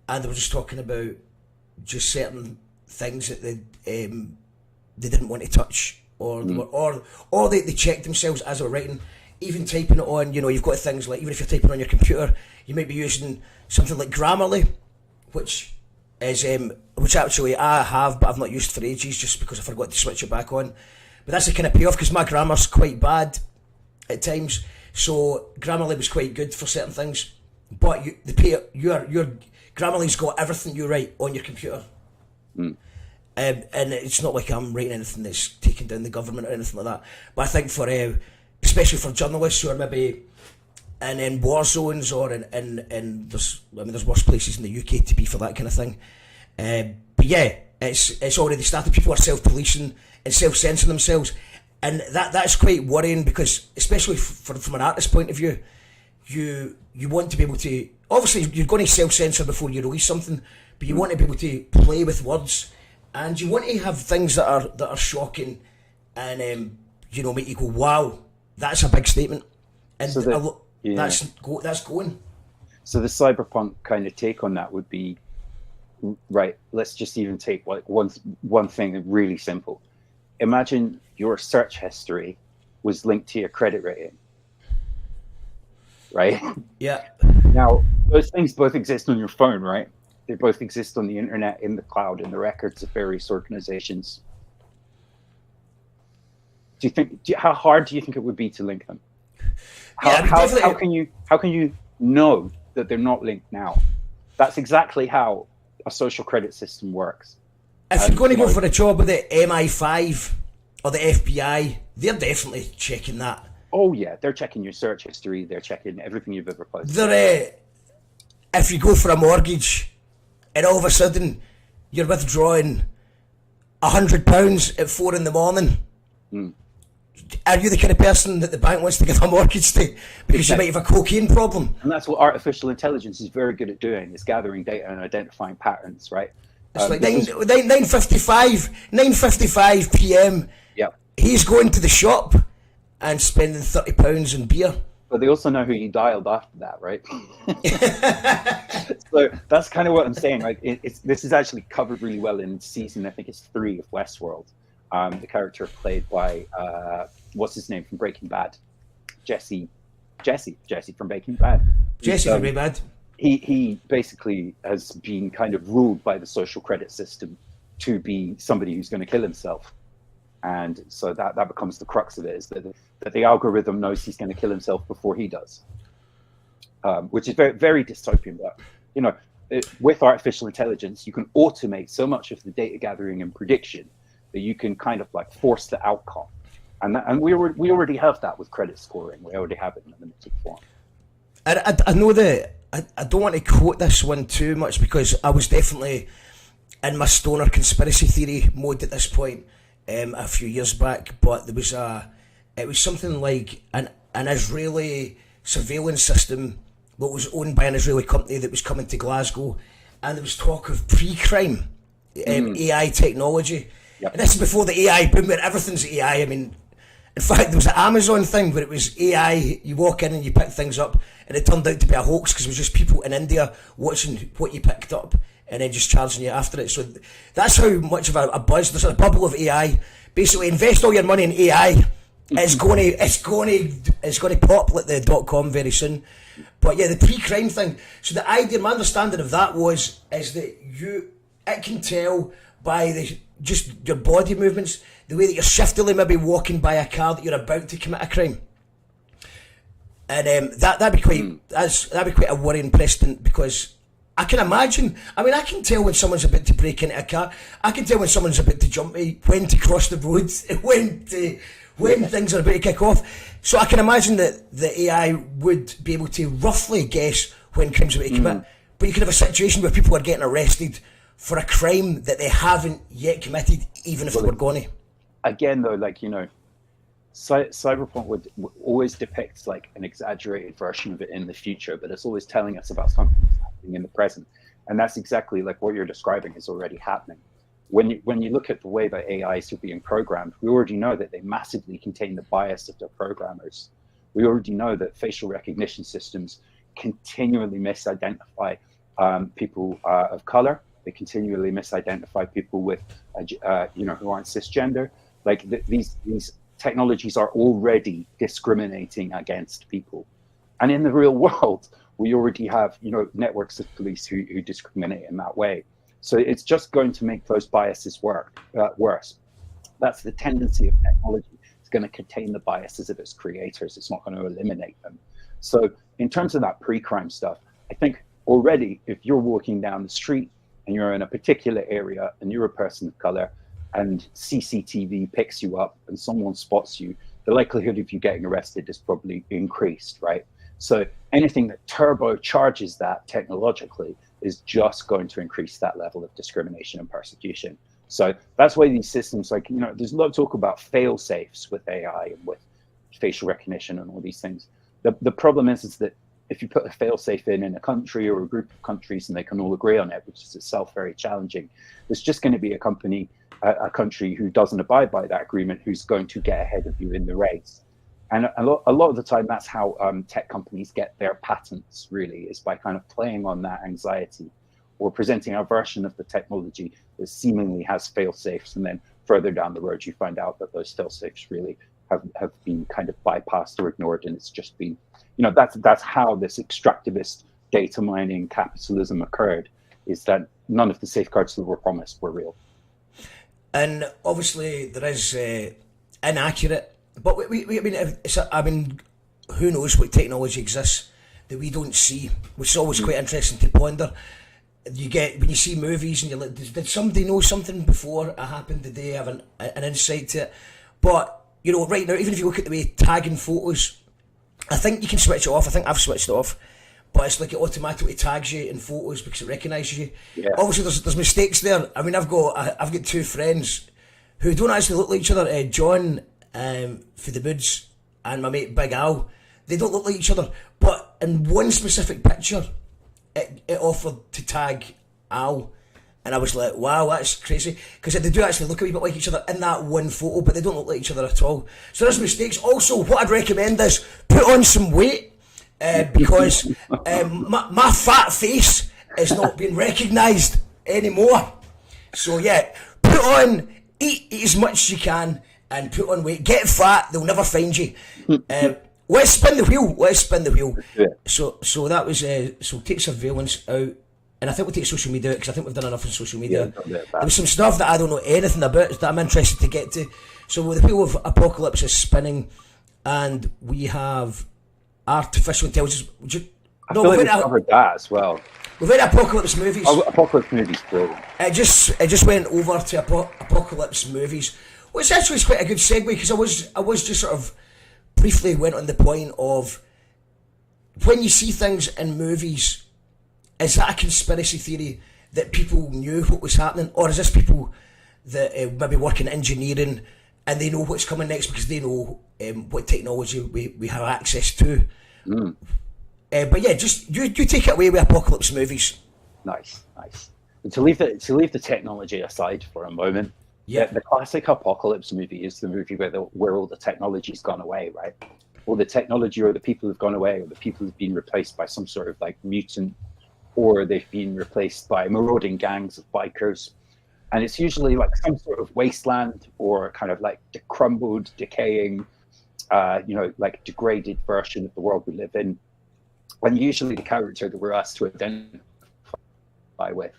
and they were just talking about just certain things that they didn't want to touch. Or they checked themselves as they were writing, even typing it on. You know, you've got things like, even if you're typing on your computer, you might be using something like Grammarly, which actually I have, but I've not used for ages, just because I forgot to switch it back on. But that's the kind of payoff, because my grammar's quite bad at times. So Grammarly was quite good for certain things, but your Grammarly's got everything you write on your computer. And it's not like I'm writing anything that's taking down the government or anything like that. But I think for, especially for journalists who are maybe in war zones or in there's worse places in the UK to be for that kind of thing. But yeah, it's already started. People are self-policing and self-censoring themselves, and that's quite worrying, because especially from an artist's point of view, you want to be able to, obviously you're going to self-censor before you release something, but you want to be able to play with words. And you want to have things that are shocking and you know, make you go, wow, that's a big statement, and so that's going. So the cyberpunk kind of take on that would be, right, let's just even take like one thing really simple. Imagine your search history was linked to your credit rating, right? Yeah. Now those things both exist on your phone, right? They both exist on the internet, in the cloud, in the records of various organizations. How hard do you think it would be to link them? How can you know that they're not linked now? That's exactly how a social credit system works. If you're going to go for a job with the MI5 or the FBI, they're definitely checking that. Oh yeah, they're checking your search history. They're checking everything you've ever posted. If you go for a mortgage, and all of a sudden you're withdrawing £100 at 4 a.m. Are you the kind of person that the bank wants to give a mortgage to because you might have a cocaine problem? And that's what artificial intelligence is very good at doing, is gathering data and identifying patterns, right? It's like 9:55 p.m. Yeah. He's going to the shop and spending £30 on beer. But they also know who you dialed after that, right? So that's kind of what I'm saying. Like, this is actually covered really well in season, I think it's 3 of Westworld. The character played by what's his name from Breaking Bad, Jesse from Breaking Bad. Jesse from Breaking Bad. He basically has been kind of ruled by the social credit system to be somebody who's going to kill himself. And so that becomes the crux of it, is that the algorithm knows he's going to kill himself before he does. which is very, very dystopian. But with artificial intelligence, you can automate so much of the data gathering and prediction that you can kind of like force the outcome. And we already have that with credit scoring. We already have it in a limited form. I know that I don't want to quote this one too much because I was definitely in my stoner conspiracy theory mode at this point a few years back, but it was something like an Israeli surveillance system that was owned by an Israeli company that was coming to Glasgow, and there was talk of pre-crime AI technology. Yep. And this is before the AI boom where everything's AI. I mean, in fact, there was an Amazon thing where it was AI, you walk in and you pick things up, and it turned out to be a hoax because it was just people in India watching what you picked up and then just charging you after it. So that's how much of a buzz, there's a bubble of AI. Basically, invest all your money in AI. It's going to pop like the .com very soon. But yeah, the pre-crime thing. So the idea, my understanding of that is that it can tell by just your body movements, the way that you're shiftily maybe walking by a car that you're about to commit a crime. And that'd be quite a worrying precedent because I can imagine. I mean, I can tell when someone's about to break into a car. I can tell when someone's about to jump me, when to cross the road, when things are about to kick off. So I can imagine that the AI would be able to roughly guess when crimes are about to commit. But you could have a situation where people are getting arrested for a crime that they haven't yet committed, even if they were going to. Again, though, like, Cyberpunk would always depicts like an exaggerated version of it in the future, but it's always telling us about something that's happening in the present. And that's exactly like what you're describing is already happening. When you look at the way that AIs are being programmed, we already know that they massively contain the bias of their programmers. We already know that facial recognition systems continually misidentify people of color. They continually misidentify people with, who aren't cisgender. Like these technologies are already discriminating against people, and in the real world, we already have networks of police who discriminate in that way. So it's just going to make those biases worse. That's the tendency of technology. It's going to contain the biases of its creators. It's not going to eliminate them. So in terms of that pre-crime stuff, I think already if you're walking down the street and you're in a particular area and you're a person of color and CCTV picks you up and someone spots you, the likelihood of you getting arrested is probably increased, right? So anything that turbocharges that technologically is just going to increase that level of discrimination and persecution. So that's why these systems, like, there's a lot of talk about fail safes with AI and with facial recognition and all these things. The problem is that if you put a fail safe in a country or a group of countries and they can all agree on it, which is itself very challenging, there's just going to be a country who doesn't abide by that agreement who's going to get ahead of you in the race. And a lot of the time, that's how tech companies get their patents, really, is by kind of playing on that anxiety or presenting a version of the technology that seemingly has fail-safes. And then further down the road, you find out that those fail-safes really have been kind of bypassed or ignored. And it's just been, that's how this extractivist data mining capitalism occurred, is that none of the safeguards that were promised were real. And obviously there is inaccurate. But I mean, who knows what technology exists that we don't see, which is always quite interesting to ponder. When you see movies and you're like, did somebody know something before it happened? Did they have an insight to it? But, right now, even if you look at the way tagging photos, I think you can switch it off. I think I've switched it off. But it's like it automatically tags you in photos because it recognises you. Yeah. Obviously, there's mistakes there. I mean, I've got two friends who don't actually look like each other. John for the Moods and my mate Big Al, they don't look like each other, but in one specific picture it offered to tag Al, and I was like, wow, that's crazy, because they do actually look a wee bit like each other in that one photo, but they don't look like each other at all. So there's mistakes. Also, what I'd recommend is put on some weight, because my fat face is not being recognised anymore. So yeah, eat as much as you can and put on weight. Get fat, they'll never find you. Let's spin the wheel. Yeah. So that was so take surveillance out, and I think we'll take social media out because I think we've done enough on social media. Yeah, there was some stuff that I don't know anything about that I'm interested to get to. So the wheel of apocalypse is spinning, and we have artificial intelligence. I feel like we covered that as well. We've had apocalypse movies. Oh, apocalypse movies, brilliant. It just went over to apocalypse movies, which actually is quite a good segue, because I was just sort of briefly went on the point of, when you see things in movies, is that a conspiracy theory that people knew what was happening, or is this people that maybe work in engineering and they know what's coming next because they know what technology we have access to? But yeah, just you take it away with apocalypse movies. Nice. And to leave the technology aside for a moment, the classic apocalypse movie is the movie where all the technology's gone away, right? Or the technology or the people have gone away, or the people have been replaced by some sort of like mutant, or they've been replaced by marauding gangs of bikers. And it's usually like some sort of wasteland or kind of like crumbled, decaying, like degraded version of the world we live in. And usually the character that we're asked to identify with,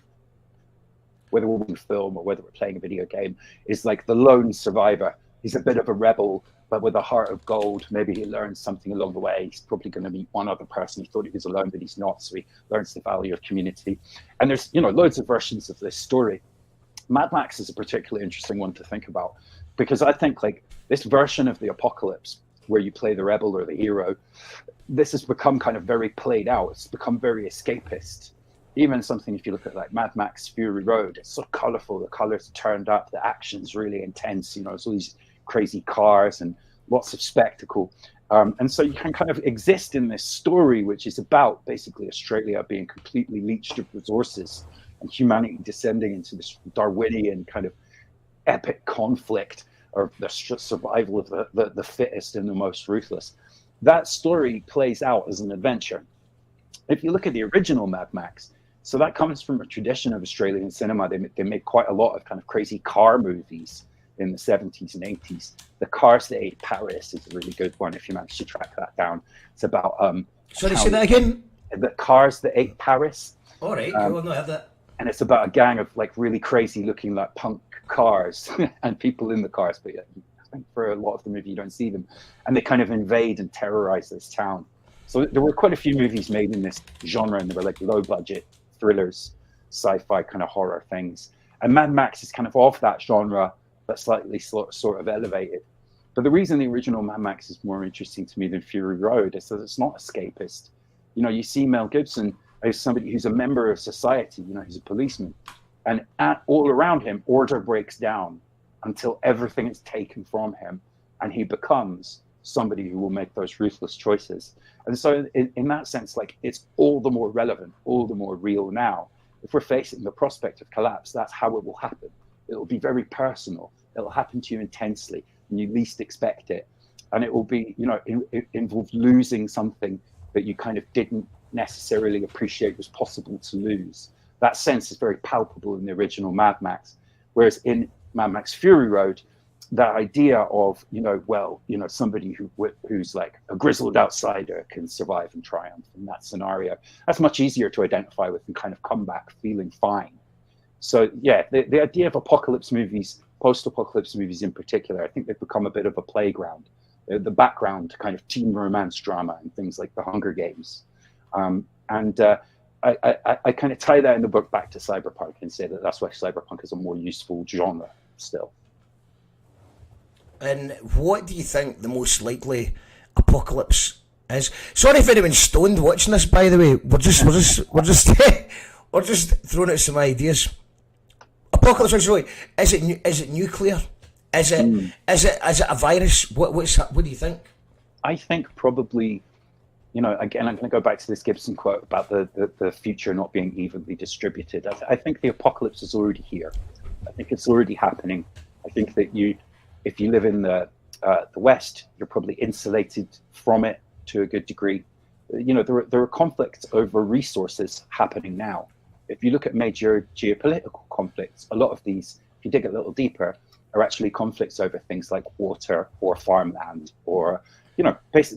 whether we're watching a film or whether we're playing a video game, is like the lone survivor. He's a bit of a rebel, but with a heart of gold. Maybe he learns something along the way. He's probably going to meet one other person. He thought he was alone, but he's not. So he learns the value of community. And there's, loads of versions of this story. Mad Max is a particularly interesting one to think about, because I think like this version of the apocalypse, where you play the rebel or the hero, this has become kind of very played out. It's become very escapist. Even something, if you look at like Mad Max Fury Road, it's so colorful. The colors are turned up. The action's really intense. It's all these crazy cars and lots of spectacle. And so you can kind of exist in this story, which is about basically Australia being completely leached of resources and humanity descending into this Darwinian kind of epic conflict of the survival of the fittest and the most ruthless. That story plays out as an adventure. If you look at the original Mad Max, so that comes from a tradition of Australian cinema. They made quite a lot of kind of crazy car movies in the 70s and 80s. The Cars That Ate Paris is a really good one if you manage to track that down. It's about sorry, say that again. The Cars That Ate Paris. All right, cool. No, I have that. And it's about a gang of like really crazy looking like punk cars and people in the cars, but I think for a lot of the movie you don't see them, and they kind of invade and terrorize this town. So there were quite a few movies made in this genre, and they were like low budget thrillers, sci-fi kind of horror things. And Mad Max is kind of that genre, but slightly sort of elevated. But the reason the original Mad Max is more interesting to me than Fury Road is that it's not escapist. You see Mel Gibson as somebody who's a member of society, he's a policeman. And all around him, order breaks down until everything is taken from him, and he becomes somebody who will make those ruthless choices. And so in that sense, like, it's all the more relevant, all the more real now. If we're facing the prospect of collapse, that's how it will happen. It will be very personal. It'll happen to you intensely when you least expect it. And it will be, involve losing something that you kind of didn't necessarily appreciate was possible to lose. That sense is very palpable in the original Mad Max. Whereas in Mad Max Fury Road, that idea of, somebody who's like a grizzled outsider can survive and triumph in that scenario, that's much easier to identify with and kind of come back feeling fine. So yeah, the idea of apocalypse movies, post-apocalypse movies in particular, I think they've become a bit of a playground. They're the background to kind of teen romance drama and things like The Hunger Games. I kind of tie that in the book back to cyberpunk and say that that's why cyberpunk is a more useful genre still. And what do you think the most likely apocalypse is? Sorry if anyone's stoned watching this, by the way. We're just we're just throwing out some ideas. Apocalypse, is it nuclear? Is it a virus? What do you think? I think probably, again, I'm going to go back to this Gibson quote about the future not being evenly distributed. I think the apocalypse is already here. I think it's already happening. I think that if you live in the West, you're probably insulated from it to a good degree. There are conflicts over resources happening now. If you look at major geopolitical conflicts, a lot of these, if you dig a little deeper, are actually conflicts over things like water or farmland or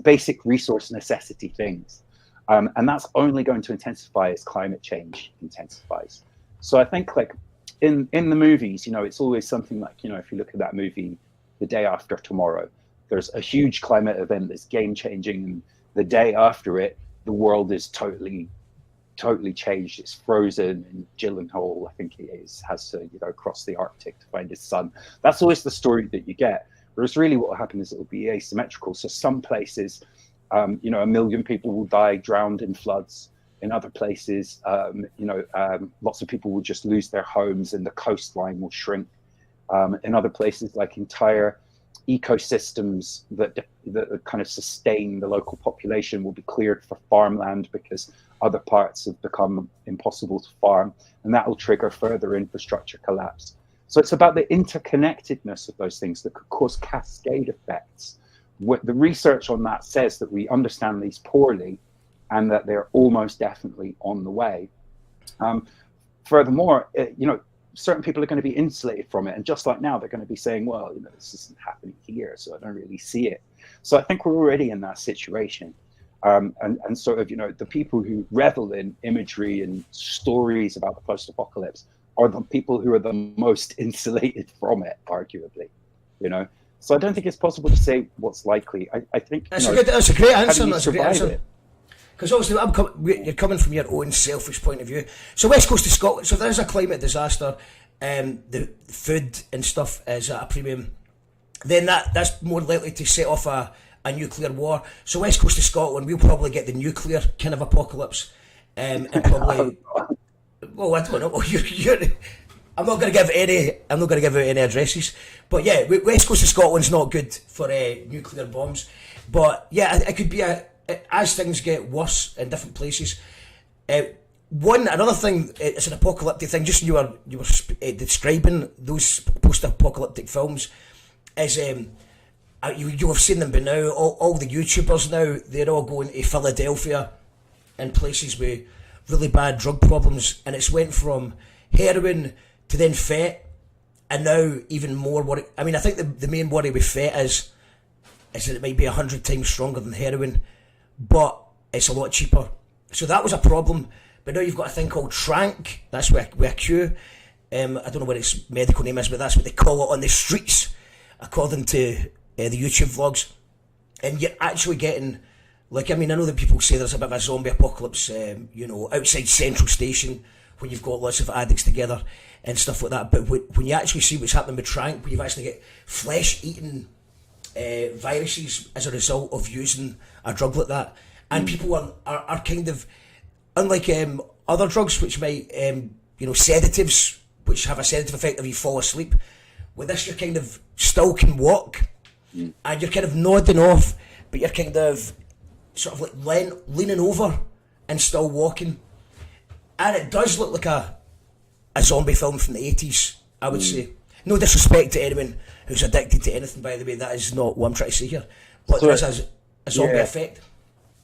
basic resource necessity things. And that's only going to intensify as climate change intensifies. So I think like in the movies, it's always something like, if you look at that movie, The Day After Tomorrow, there's a huge climate event that's game changing. And the day after it, the world is totally changed. It's frozen, and Gyllenhaal, I think he has to cross the Arctic to find his son. That's always the story that you get. Whereas really what will happen is it will be asymmetrical. So some places, 1 million people will die drowned in floods. In other places, lots of people will just lose their homes and the coastline will shrink. In other places, like entire ecosystems that kind of sustain the local population will be cleared for farmland because other parts have become impossible to farm, and that will trigger further infrastructure collapse. So it's about the interconnectedness of those things that could cause cascade effects. What the research on that says that we understand these poorly, and that they're almost definitely on the way. Furthermore, certain people are going to be insulated from it, and just like now, they're going to be saying, well, this isn't happening here, so I don't really see it. So I think we're already in that situation. And sort of, the people who revel in imagery and stories about the post-apocalypse are the people who are the most insulated from it, arguably, So I don't think it's possible to say what's likely. I think that's a great answer. That's a great answer. Because obviously, you're coming from your own selfish point of view. So West Coast of Scotland, so there's a climate disaster, the food and stuff is at a premium, then that's more likely to set off a nuclear war. So West Coast of Scotland, we'll probably get the nuclear kind of apocalypse, and probably. Well, I don't know. I'm not going to give any addresses, but yeah, West Coast of Scotland's not good for nuclear bombs. But yeah, it could be as things get worse in different places. Another thing, it's an apocalyptic thing. Just you were describing those post-apocalyptic films, is you have seen them by now. All the YouTubers now, they're all going to Philadelphia and places with really bad drug problems, and it's went from heroin to then fat, and now even more worry. I mean, I think the main worry with fat is that it might be 100 times stronger than heroin, but it's a lot cheaper. So that was a problem. But now you've got a thing called Trank. That's with a Q. I don't know what its medical name is, but that's what they call it on the streets, according to the YouTube vlogs. And you're actually getting, I know that people say there's a bit of a zombie apocalypse, outside Central Station, when you've got lots of addicts together and stuff like that. But when you actually see what's happening with Trank, where you've actually got flesh-eating viruses as a result of using a drug like that, and people are kind of, unlike other drugs which might sedatives which have a sedative effect if you fall asleep, with this you kind of still can walk, and you're kind of nodding off, but you're kind of sort of leaning over and still walking, and it does look like a zombie film from the 80s, I would say. No disrespect to anyone who's addicted to anything, by the way, that is not what I'm trying to say here, but there is a zombie effect.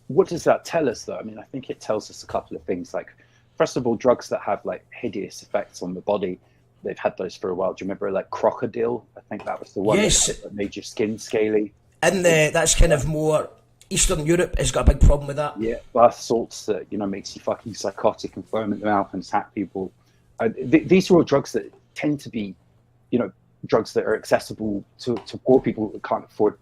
What does that tell us, though? I mean, I think it tells us a couple of things. Like, first of all, drugs that have hideous effects on the body, they've had those for a while. Do you remember crocodile? I think that was the one that made your skin scaly. And that's kind of more Eastern Europe has got a big problem with that. Yeah, bath salts that makes you fucking psychotic and foam at the mouth and attack people. These are all drugs that tend to be, drugs that are accessible to poor people that can't afford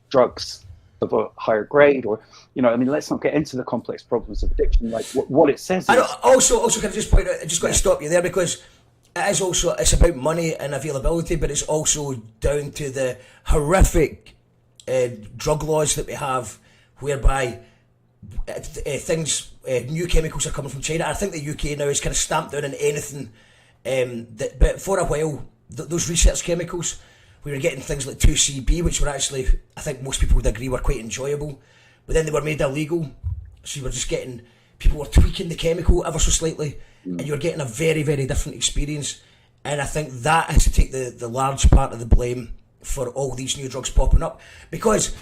drugs of a higher grade, or let's not get into the complex problems of addiction. Like what it says. Also, can I just point out? I just got to stop you there, because it's about money and availability, but it's also down to the horrific drug laws that we have, whereby new chemicals are coming from China. I think the UK now is kind of stamped down on anything. But for a while, those research chemicals, we were getting things like 2CB, which were actually, I think most people would agree, were quite enjoyable. But then they were made illegal, so you were just getting, people were tweaking the chemical ever so slightly, and you were getting a very, very different experience. And I think that has to take the large part of the blame for all these new drugs popping up. Because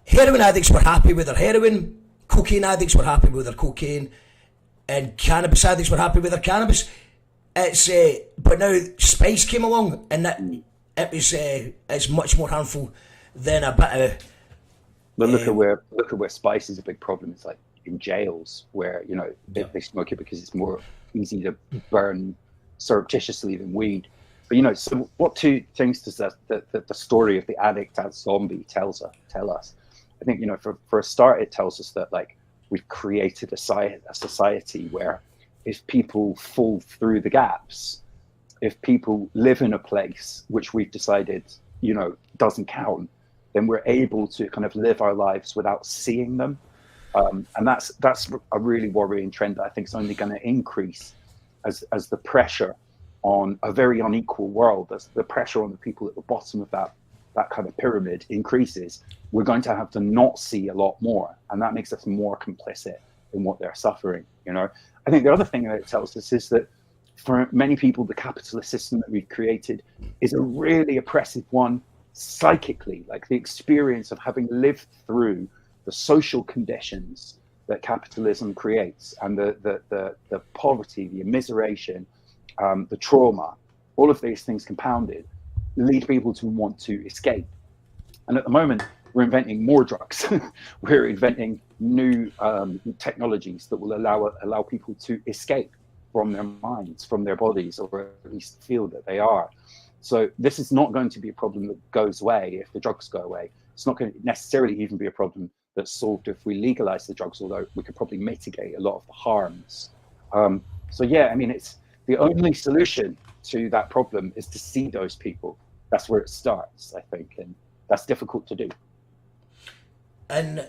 heroin addicts were happy with their heroin, cocaine addicts were happy with their cocaine, and cannabis addicts were happy with their cannabis. But now spice came along, and it's much more harmful than a bit of. But look at where spice is a big problem. It's like in jails where they smoke it because it's more easy to burn surreptitiously than weed. But so what two things does the story of the addict as zombie tell us? I think for a start, it tells us that we've created a society where if people fall through the gaps, if people live in a place which we've decided, doesn't count, then we're able to kind of live our lives without seeing them. And that's a really worrying trend that I think is only going to increase as the pressure on a very unequal world, as the pressure on the people at the bottom of that kind of pyramid increases. We're going to have to not see a lot more, and that makes us more complicit in what they're suffering. I think the other thing that it tells us is that for many people, the capitalist system that we've created is a really oppressive one psychically. Like the experience of having lived through the social conditions that capitalism creates, and the poverty, the immiseration, the trauma, all of these things compounded, lead people to want to escape. And at the moment, we're inventing more drugs. We're inventing new technologies that will allow people to escape from their minds, from their bodies, or at least feel that they are. So this is not going to be a problem that goes away if the drugs go away. It's not going to necessarily even be a problem that's solved if we legalize the drugs, although we could probably mitigate a lot of the harms. So yeah, I mean, it's the only solution to that problem is to see those people. That's where it starts, I think, and that's difficult to do. And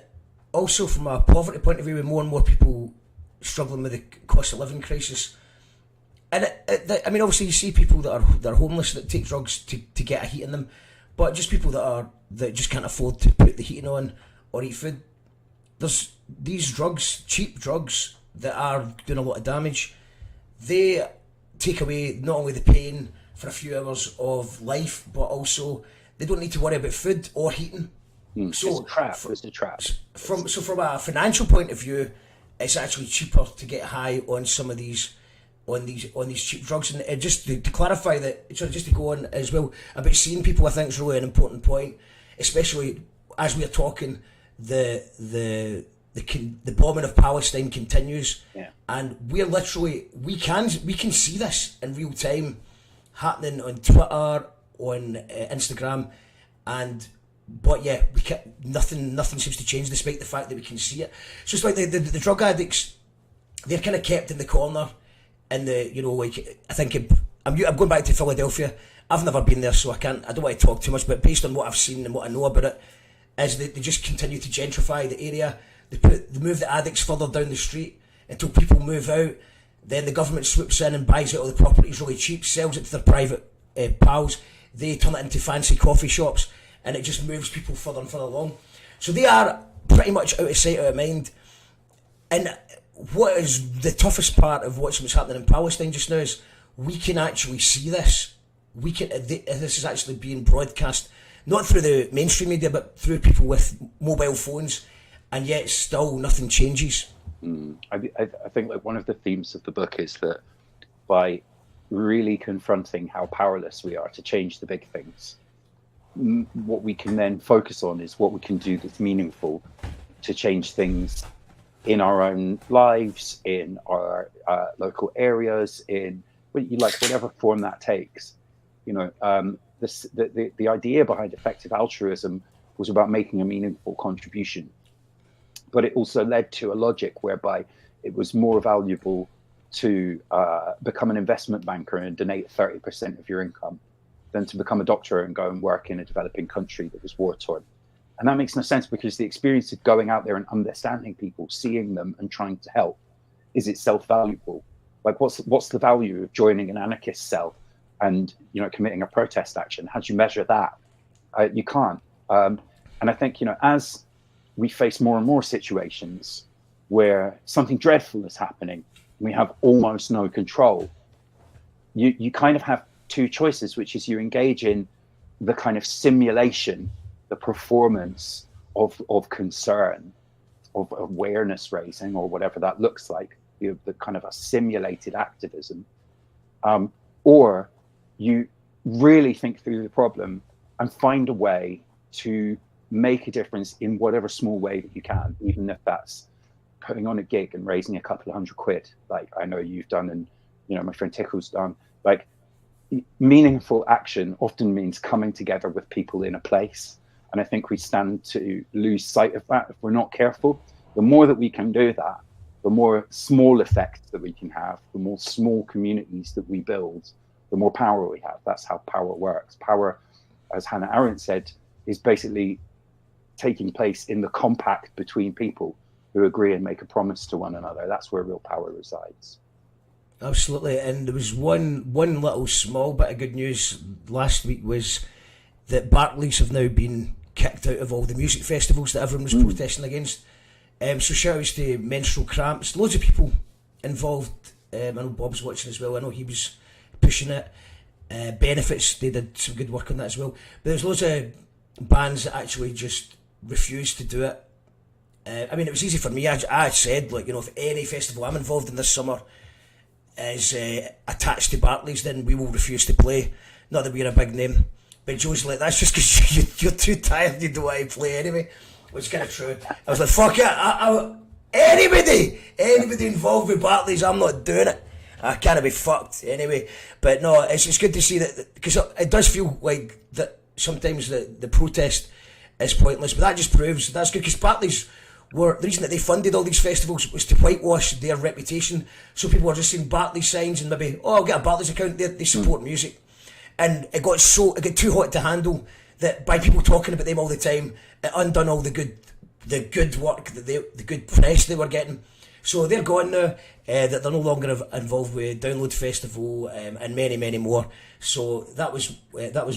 also from a poverty point of view, with more and more people struggling with the cost of living crisis, and I mean, obviously you see people that are homeless that take drugs to get a heat in them, but just people that just can't afford to put the heating on or eat food. There's these drugs, cheap drugs, that are doing a lot of damage. They take away not only the pain for a few hours of life, but also they don't need to worry about food or heating. So it's a trap. From a financial point of view, it's actually cheaper to get high on some of these on these cheap drugs. And just to clarify that, just to go on as well about seeing people, I think is really an important point, especially as we are talking. The bombing of Palestine continues, and we're literally we can see this in real time happening on Twitter, on Instagram, but yeah, nothing seems to change despite the fact that we can see it. So it's like the drug addicts, they're kind of kept in the corner, and I think I'm going back to Philadelphia. I've never been there, so I don't want to talk too much, but based on what I've seen and what I know about it, is they just continue to gentrify the area. They move the addicts further down the street until people move out. Then the government swoops in and buys out all the properties really cheap, sells it to their private pals. They turn it into fancy coffee shops, and it just moves people further and further along. So they are pretty much out of sight, out of mind. And what is the toughest part of what's happening in Palestine just now is we can actually see this. This is actually being broadcast, not through the mainstream media, but through people with mobile phones, and yet still nothing changes. I think like one of the themes of the book is that by really confronting how powerless we are to change the big things, what we can then focus on is what we can do that's meaningful to change things in our own lives, in our local areas, in whatever form that takes. The idea behind effective altruism was about making a meaningful contribution, but it also led to a logic whereby it was more valuable to become an investment banker and donate 30% of your income than to become a doctor and go and work in a developing country that was war-torn. And that makes no sense, because the experience of going out there and understanding people, seeing them and trying to help is itself valuable. Like what's the value of joining an anarchist cell and committing a protest action? How do you measure that? You can't. And I think as we face more and more situations where something dreadful is happening, and we have almost no control, you kind of have two choices, which is you engage in the kind of simulation, the performance of concern, of awareness raising, or whatever that looks like, the kind of a simulated activism, or you really think through the problem and find a way to make a difference in whatever small way that you can, even if that's putting on a gig and raising a couple of £100, like I know you've done, and my friend Tickle's done. Like, meaningful action often means coming together with people in a place, and I think we stand to lose sight of that if we're not careful. The more that we can do that, the more small effects that we can have, the more small communities that we build, the more power we have. That's how power works. Power, as Hannah Arendt said, is basically taking place in the compact between people who agree and make a promise to one another. That's where real power resides. Absolutely. And there was one little small bit of good news last week, was that Barclays have now been kicked out of all the music festivals that everyone was protesting against. So shout outs to Menstrual Cramps. Loads of people involved. I know Bob's watching as well. I know he was pushing it. Benefits, they did some good work on that as well. But there's loads of bands that actually just refused to do it. I mean, it was easy for me. I said, like, you know, if any festival I'm involved in this summer is attached to Barclays, then we will refuse to play. Not that we're a big name. But Joe's like, that's just because you're too tired, you don't want to play anyway. Which is kind of true. I was like, fuck it. Anybody involved with Barclays, I'm not doing it. I can't be fucked anyway. But no, it's good to see that, because it does feel like that sometimes the protest is pointless. But that just proves that's good, because Barclays were, the reason that they funded all these festivals was to whitewash their reputation. So people were just seeing Barclays signs and maybe, oh, I'll get a Barclays account. They support music. And it got too hot to handle, that by people talking about them all the time, it undone all the good work, the good press they were getting. So they're gone now. That they're no longer involved with Download Festival and many more. So that was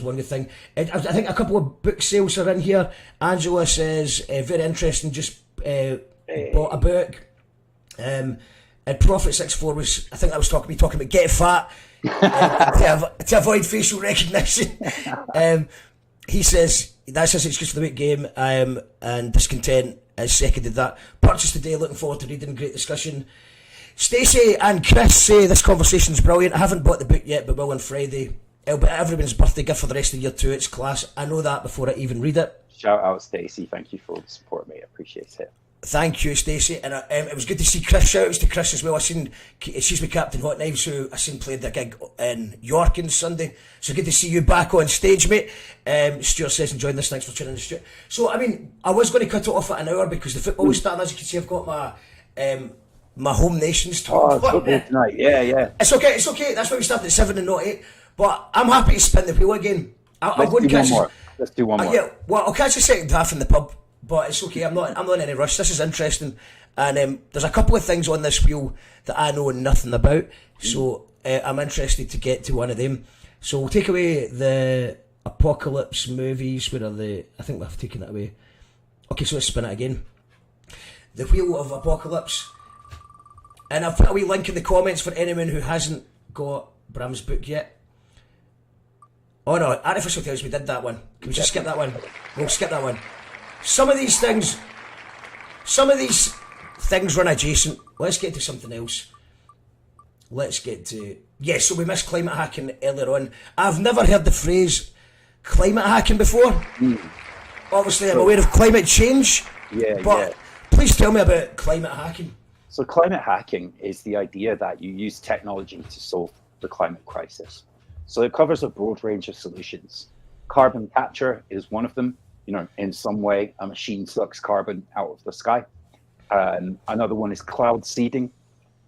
one good thing. I think a couple of book sales are in here. Angela says very interesting. Just bought a book. And Prophet 64 was, I think that was talking about get fat to avoid facial recognition. He says that's his excuse for the week game, and Discontent has seconded that. Purchase today, looking forward to reading, great discussion. Stacey and Chris say this conversation's brilliant. I haven't bought the book yet, but will on Friday. It'll be everyone's birthday gift for the rest of the year too. It's class. I know that before I even read it. Shout out Stacey, thank you for all the support, mate. I appreciate it. Thank you, Stacey, and it was good to see Chris. Shout outs to Chris as well. She's with Captain Hot Knives, who I seen played a gig in York on Sunday. So good to see you back on stage, mate. Stuart says enjoying this. Thanks for tuning in, Stuart. So I mean, I was going to cut it off at an hour because the football was starting. As you can see, I've got my home nations talk. Oh, it's tonight. Yeah. It's okay. That's why we started at 7 and not 8. But I'm happy to spin the wheel again. Let's do one more. Yeah, well, I'll catch the second half in the pub. But it's okay, I'm not in any rush. This is interesting. And there's a couple of things on this wheel that I know nothing about. So I'm interested to get to one of them. So we'll take away the apocalypse movies. Where are they? I think we've taken it away. Okay, so let's spin it again. The Wheel of Apocalypse. And I've put a wee link in the comments for anyone who hasn't got Bram's book yet. Oh no, Artificial Tales, we did that one. Can we just skip that one? We'll skip that one. Some of these things run adjacent. Let's get to something else. So we missed climate hacking earlier on. I've never heard the phrase climate hacking before. Obviously, I'm aware of climate change. But please tell me about climate hacking. So climate hacking is the idea that you use technology to solve the climate crisis. So it covers a broad range of solutions. Carbon capture is one of them. You know, in some way, a machine sucks carbon out of the sky. Another one is cloud seeding.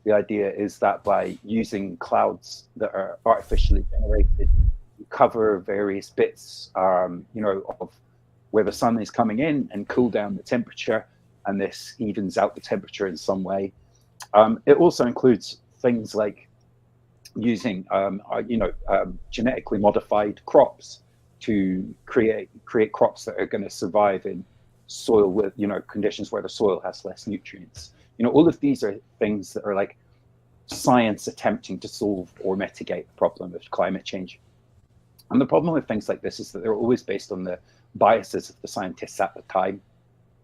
The idea is that by using clouds that are artificially generated, you cover various bits, of where the sun is coming in and cool down the temperature, and this evens out the temperature in some way. It also includes things like using, genetically modified crops to create crops that are going to survive in soil with, conditions where the soil has less nutrients. All of these are things that are like science attempting to solve or mitigate the problem of climate change. And the problem with things like this is that they're always based on the biases of the scientists at the time.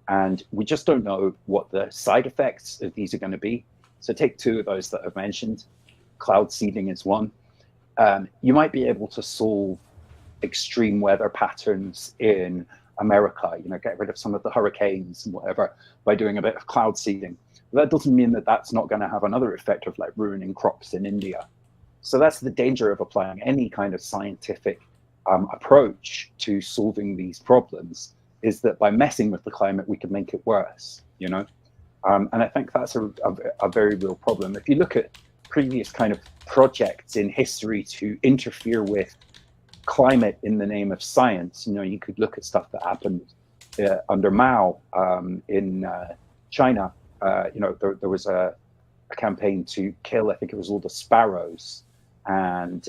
And we just don't know what the side effects of these are going to be. So take two of those that I've mentioned. Cloud seeding is one. You might be able to solve extreme weather patterns in America, get rid of some of the hurricanes and whatever by doing a bit of cloud seeding. But that doesn't mean that that's not going to have another effect of like ruining crops in India. So that's the danger of applying any kind of scientific approach to solving these problems, is that by messing with the climate, we can make it worse, And I think that's a very real problem. If you look at previous kind of projects in history to interfere with climate in the name of science, you could look at stuff that happened under Mao in China. There was a campaign to kill, I think it was all the sparrows, and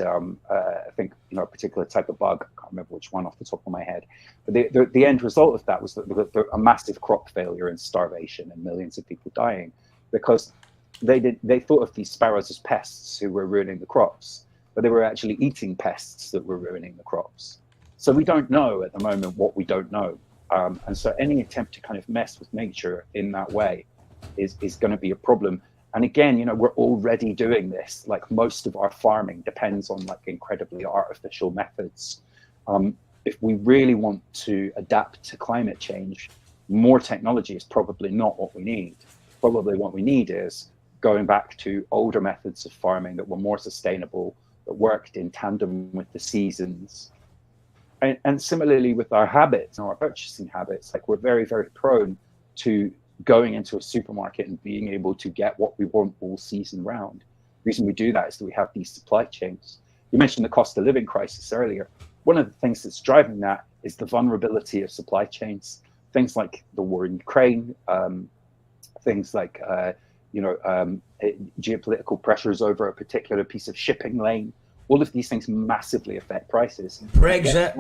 I think a particular type of bug. I can't remember which one off the top of my head. But the end result of that was a massive crop failure and starvation and millions of people dying, because they thought of these sparrows as pests who were ruining the crops, but they were actually eating pests that were ruining the crops. So we don't know at the moment what we don't know, and so any attempt to kind of mess with nature in that way is going to be a problem. And again, we're already doing this. Like, most of our farming depends on like incredibly artificial methods. If we really want to adapt to climate change, more technology is probably not what we need. Probably what we need is going back to older methods of farming that were more sustainable, that worked in tandem with the seasons. And similarly with our habits, our purchasing habits, like, we're very, very prone to going into a supermarket and being able to get what we want all season round. The reason we do that is that we have these supply chains. You mentioned the cost of living crisis earlier. One of the things that's driving that is the vulnerability of supply chains. Things like the war in Ukraine, things like geopolitical pressures over a particular piece of shipping lane. All of these things massively affect prices. Brexit.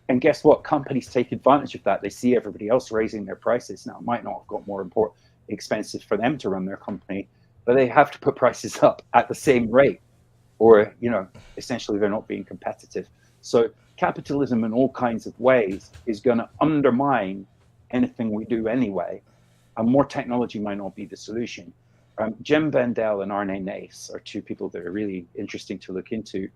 And guess what? Companies take advantage of that. They see everybody else raising their prices. Now, it might not have got more expensive for them to run their company, but they have to put prices up at the same rate, or, essentially they're not being competitive. So capitalism in all kinds of ways is going to undermine anything we do anyway, and more technology might not be the solution. Jim Bendell and Arne Naess are two people that are really interesting to look into.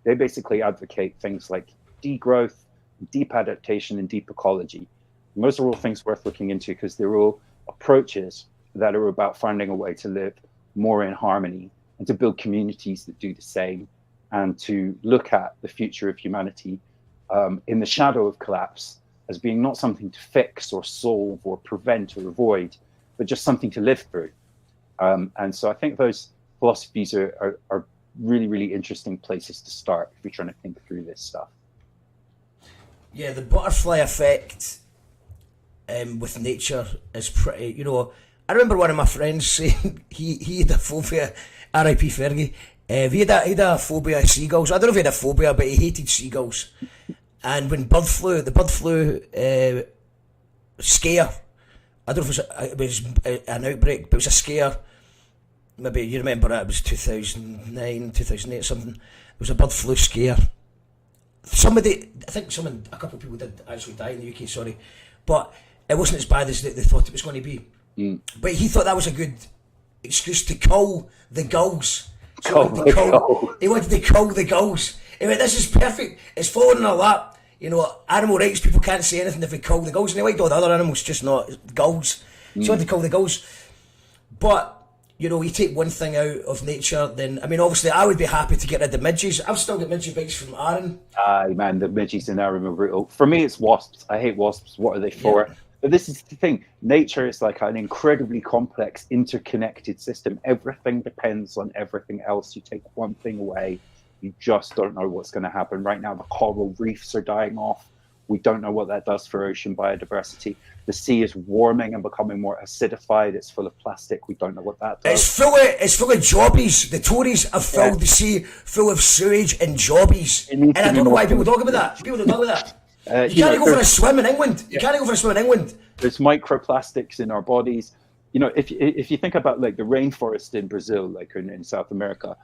They basically advocate things like degrowth, deep adaptation, and deep ecology. And those are all things worth looking into, because they're all approaches that are about finding a way to live more in harmony and to build communities that do the same, and to look at the future of humanity in the shadow of collapse as being not something to fix or solve or prevent or avoid, but just something to live through. And so I think those philosophies are really, really interesting places to start if you're trying to think through this stuff. Yeah, the butterfly effect with nature is pretty, I remember one of my friends saying he had a phobia, R.I.P. Fergie, he had a phobia of seagulls. I don't know if he had a phobia, but he hated seagulls. And when the bird flu scare, I don't know if it was an outbreak, but it was a scare. Maybe you remember it was 2009, 2008 something. There was a bird flu scare. A couple of people did actually die in the UK, sorry. But it wasn't as bad as they thought it was going to be. Mm. But he thought that was a good excuse to cull the gulls. He wanted to cull the gulls. He went, this is perfect. It's following a lap. Animal rights people can't say anything if we cull the gulls. And they liked all the other animals, just not gulls. So he wanted to cull the gulls. But, you take one thing out of nature, then, obviously I would be happy to get rid of midges. I've still got midget bites from Aaron. Aye, man, the midges in Aaron are brutal. For me, it's wasps. I hate wasps. What are they for? Yeah. But this is the thing. Nature is like an incredibly complex, interconnected system. Everything depends on everything else. You take one thing away, you just don't know what's going to happen. Right now, the coral reefs are dying off. We don't know what that does for ocean biodiversity. The sea is warming and becoming more acidified. It's full of plastic. We don't know what that does. It's full of jobbies. The Tories have filled the sea full of sewage and jobbies. And I don't know why people talk about that. People don't talk about that. You can't go for a swim in England. You can't go for a swim in England. There's microplastics in our bodies. If you think about like the rainforest in Brazil, like in South America,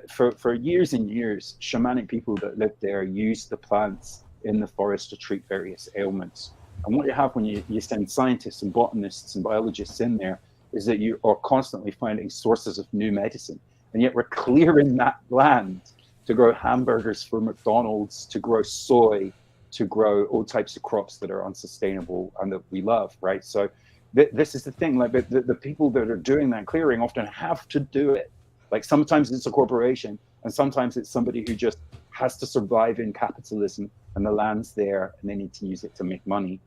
for years and years, shamanic people that lived there used the plants in the forest to treat various ailments. And what you have when you send scientists and botanists and biologists in there is that you are constantly finding sources of new medicine. And yet we're clearing that land to grow hamburgers for McDonald's, to grow soy, to grow all types of crops that are unsustainable and that we love, right? So this is the thing, like the people that are doing that clearing often have to do it. Like sometimes it's a corporation and sometimes it's somebody who just has to survive in capitalism and the land's there and they need to use it to make money.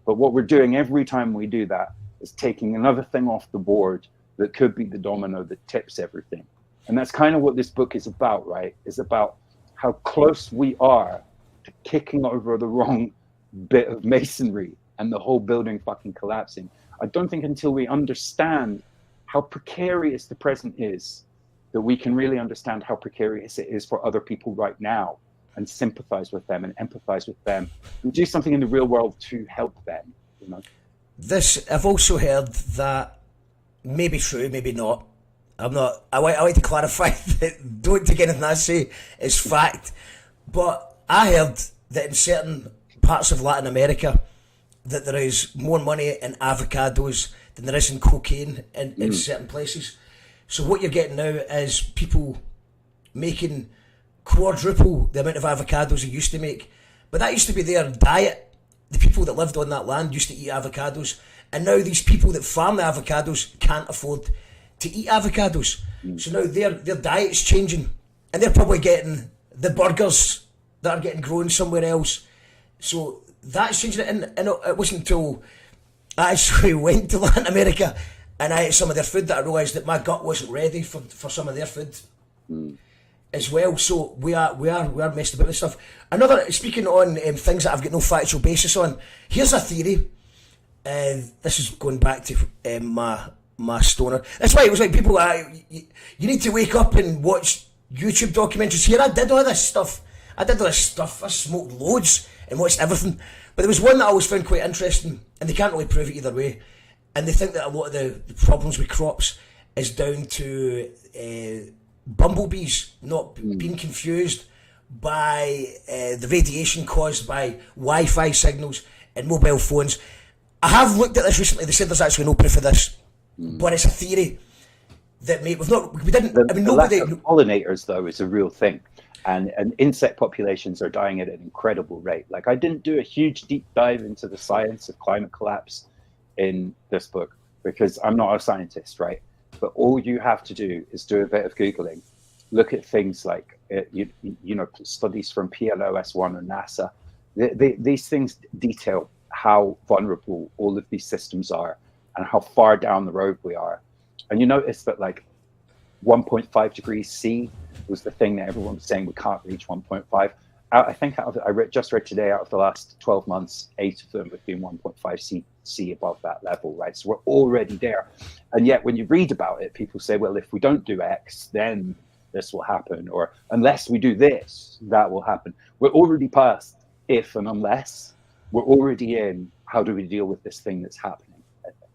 But what we're doing every time we do that is taking another thing off the board that could be the domino that tips everything. And that's kind of what this book is about, right? It's about how close we are to kicking over the wrong bit of masonry and the whole building fucking collapsing. I don't think until we understand how precarious the present is that we can really understand how precarious it is for other people right now, and sympathize with them and empathize with them and do something in the real world to help them, you know? I've also heard that, maybe true, maybe not. I like to clarify that don't take anything I say as fact. But I heard that in certain parts of Latin America that there is more money in avocados than there is in cocaine in certain places. So what you're getting now is people making quadruple the amount of avocados they used to make. But that used to be their diet. The people that lived on that land used to eat avocados. And now these people that farm the avocados can't afford to eat avocados. So now their diet's changing. And they're probably getting the burgers that are getting grown somewhere else. So that's changing it. And it wasn't until I actually went to Latin America and I ate some of their food that I realised that my gut wasn't ready for some of their food as well. So we are messed about with stuff. Speaking on things that I've got no factual basis on, here's a theory. This is going back to my stoner. That's why it was like people, you need to wake up and watch YouTube documentaries. Here I did all this stuff. I smoked loads and watched everything. But there was one that I always found quite interesting, and they can't really prove it either way. And they think that a lot of the problems with crops is down to bumblebees not being confused by the radiation caused by Wi-Fi signals and mobile phones. I have looked at this recently. They said there's actually no proof of this, but it's a theory that nobody. Lack of pollinators, though, is a real thing. And insect populations are dying at an incredible rate. Like, I didn't do a huge deep dive into the science of climate collapse in this book because I'm not a scientist, right? But all you have to do is do a bit of Googling, look at things like, studies from PLOS1 or NASA. These things detail how vulnerable all of these systems are and how far down the road we are. And you notice that, like, 1.5 degrees C was the thing that everyone was saying we can't reach 1.5. I think just read today, out of the last 12 months, 8 of them have been 1.5 C above that level, right? So we're already there. And yet when you read about it, people say, well, if we don't do X, then this will happen. Or unless we do this, that will happen. We're already past if and unless. We're already in how do we deal with this thing that's happening, I think.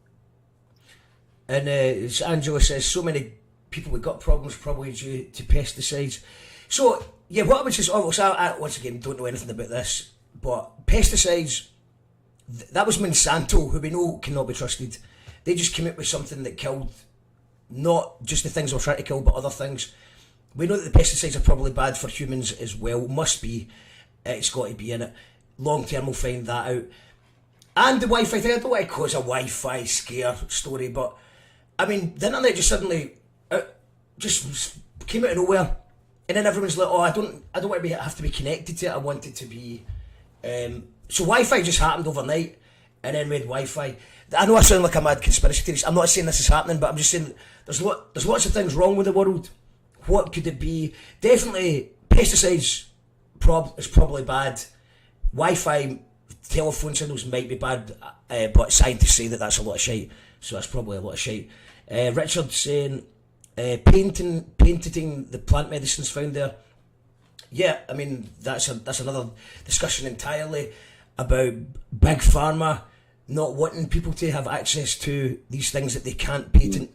And as Angela says, so many people with gut problems probably due to pesticides. So, yeah, what I would say is, I once again don't know anything about this, but pesticides, that was Monsanto, who we know cannot be trusted. They just came up with something that killed not just the things they were trying to kill, but other things. We know that the pesticides are probably bad for humans as well. Must be. It's got to be in it. Long term, we'll find that out. And the Wi-Fi thing, I don't want to cause a Wi-Fi scare story, but I mean, the internet just suddenly just came out of nowhere, and then everyone's like, "Oh, I don't want to have to be connected to it. I want it to be." So Wi-Fi just happened overnight, and then with Wi-Fi, I know I sound like a mad conspiracy theorist. I'm not saying this is happening, but I'm just saying there's lots of things wrong with the world. What could it be? Definitely pesticides is probably bad. Wi-Fi telephone signals might be bad, but scientists say that that's a lot of shite, so that's probably a lot of shite. Richard saying patenting the plant medicines found there. Yeah, I mean that's another discussion entirely about big pharma not wanting people to have access to these things that they can't patent,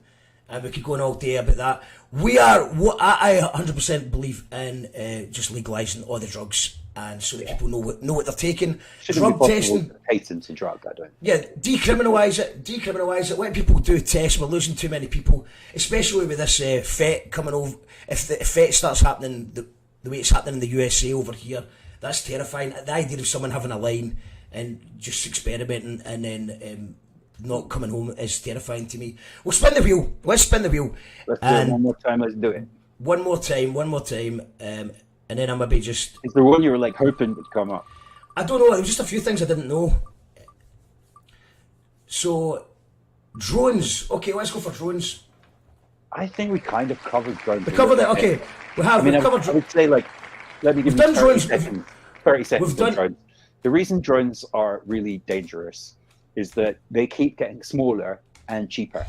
and we could go on all day about that. I 100% believe in just legalising all the drugs, and so that people know what they're taking. Shouldn't drug testing, patent a drug. I don't. Yeah, decriminalise it. Let people do tests. We're losing too many people, especially with this FET coming over. If the FET starts happening the way it's happening in the USA over here, that's terrifying. The idea of someone having a line and just experimenting and then not coming home is terrifying to me. We'll spin the wheel. Let's spin the wheel. Let's do it one more time. Let's do it. One more time. And then I maybe just... Is there one you were like hoping would come up? I don't know. There was just a few things I didn't know. So, drones. Okay, let's go for drones. I think we kind of covered drones. We covered it. Okay, we have. I mean, We've I covered. would say, like, let me give We've you done 30 drones. seconds. 30 seconds We've on done. drones. The reason drones are really dangerous is that they keep getting smaller and cheaper.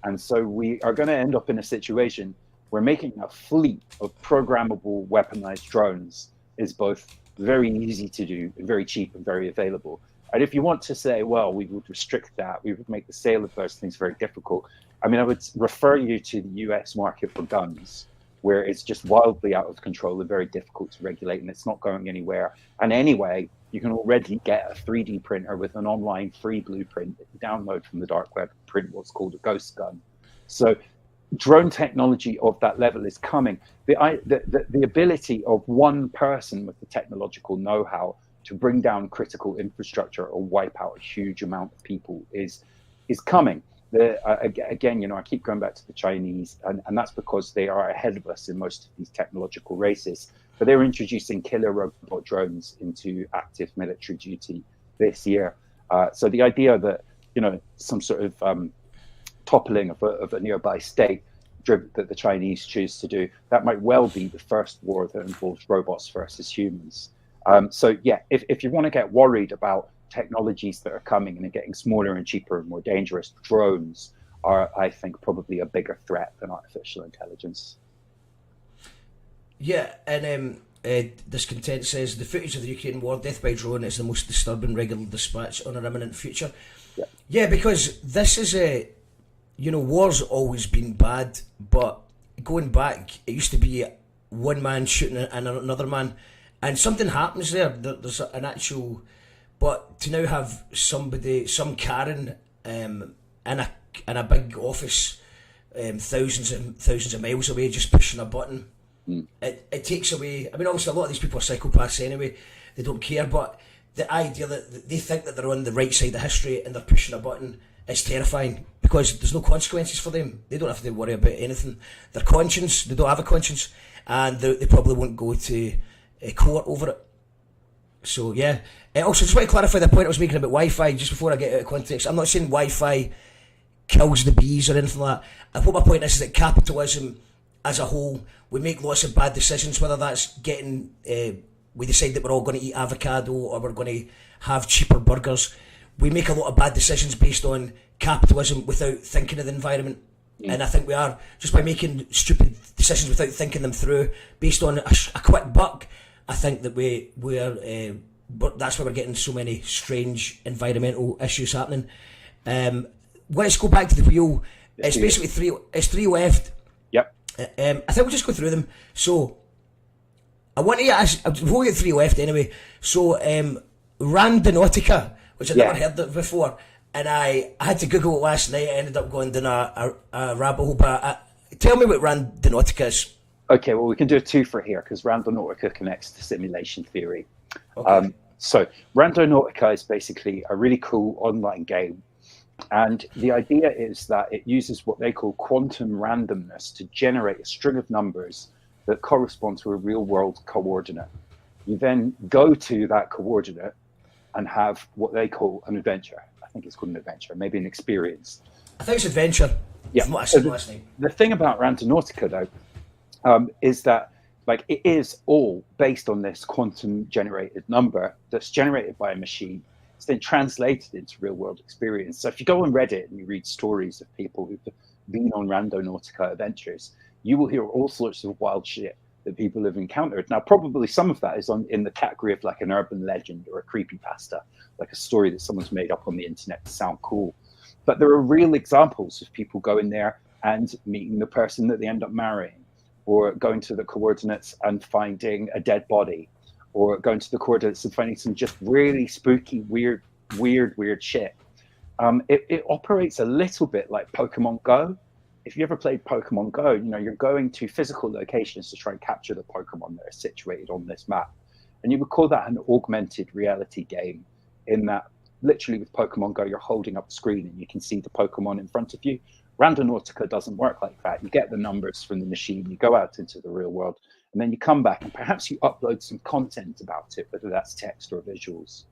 And so we are going to end up in a situation where making a fleet of programmable weaponized drones is both very easy to do and very cheap and very available. And if you want to say, well, we would restrict that, we would make the sale of those things very difficult. I mean, I would refer you to the US market for guns, where it's just wildly out of control and very difficult to regulate, and it's not going anywhere. And anyway, you can already get a 3D printer with an online free blueprint that you download from the dark web, print what's called a ghost gun. So drone technology of that level is coming. The ability of one person with the technological know-how to bring down critical infrastructure or wipe out a huge amount of people is coming. Again, you know, I keep going back to the Chinese, and that's because they are ahead of us in most of these technological races. But they're introducing killer robot drones into active military duty this year. So the idea that, you know, some sort of toppling of a nearby state that the Chinese choose to do, that might well be the first war that involves robots versus humans. So yeah, if you want to get worried about technologies that are coming and are getting smaller and cheaper and more dangerous, drones are, I think, probably a bigger threat than artificial intelligence. Yeah, and Discontent says the footage of the Ukraine war, death by drone, is the most disturbing regular dispatch on our imminent future. Yeah, because this is a, you know, war's always been bad, but going back, it used to be one man shooting and another man, and something happens there. There's an actual, but to now have somebody, some Karen, in a big office, thousands of miles away, just pushing a button. It takes away. I mean, obviously, a lot of these people are psychopaths anyway. They don't care, but the idea that they think that they're on the right side of history and they're pushing a button is terrifying, because there's no consequences for them. They don't have to worry about anything. Their conscience, they don't have a conscience, and they probably won't go to court over it. So yeah. Also, just want to clarify the point I was making about Wi-Fi just before I get out of context. I'm not saying Wi-Fi kills the bees or anything like that. And what my point is that capitalism as a whole, we make lots of bad decisions, whether that's getting, we decide that we're all going to eat avocado or we're going to have cheaper burgers. We make a lot of bad decisions based on capitalism without thinking of the environment. And I think we are, just by making stupid decisions without thinking them through, based on a quick buck, I think that we're but that's why we're getting so many strange environmental issues happening. Let's go back to the wheel. It's basically three left. Yep. I think we'll just go through them. So I want to ask, we'll get three left anyway. So Randonautica, which I'd never heard of before, and I had to Google it last night. I ended up going down a rabbit hole. But tell me what Randonautica is. Okay, well, we can do a twofer here because Randonautica connects to simulation theory. Okay. So Randonautica is basically a really cool online game. And the idea is that it uses what they call quantum randomness to generate a string of numbers that correspond to a real world coordinate. You then go to that coordinate and have what they call an adventure. I think it's called an adventure, maybe an experience. I think it's adventure. Yeah. From what I said last night. The thing about Randonautica, though, is that like it is all based on this quantum generated number that's generated by a machine. It's then translated into real world experience. So if you go on Reddit and you read stories of people who've been on Randonautica adventures, you will hear all sorts of wild shit that people have encountered. Now, probably some of that is in the category of like an urban legend or a creepypasta, like a story that someone's made up on the internet to sound cool. But there are real examples of people going there and meeting the person that they end up marrying, or going to the coordinates and finding a dead body, or going to the coordinates and finding some just really spooky, weird shit. It operates a little bit like Pokemon Go. If you ever played Pokemon Go, you know, you're going to physical locations to try and capture the Pokemon that are situated on this map. And you would call that an augmented reality game, in that literally with Pokemon Go, you're holding up the screen and you can see the Pokemon in front of you. Randonautica doesn't work like that. You get the numbers from the machine, you go out into the real world, and then you come back and perhaps you upload some content about it, whether that's text or visuals.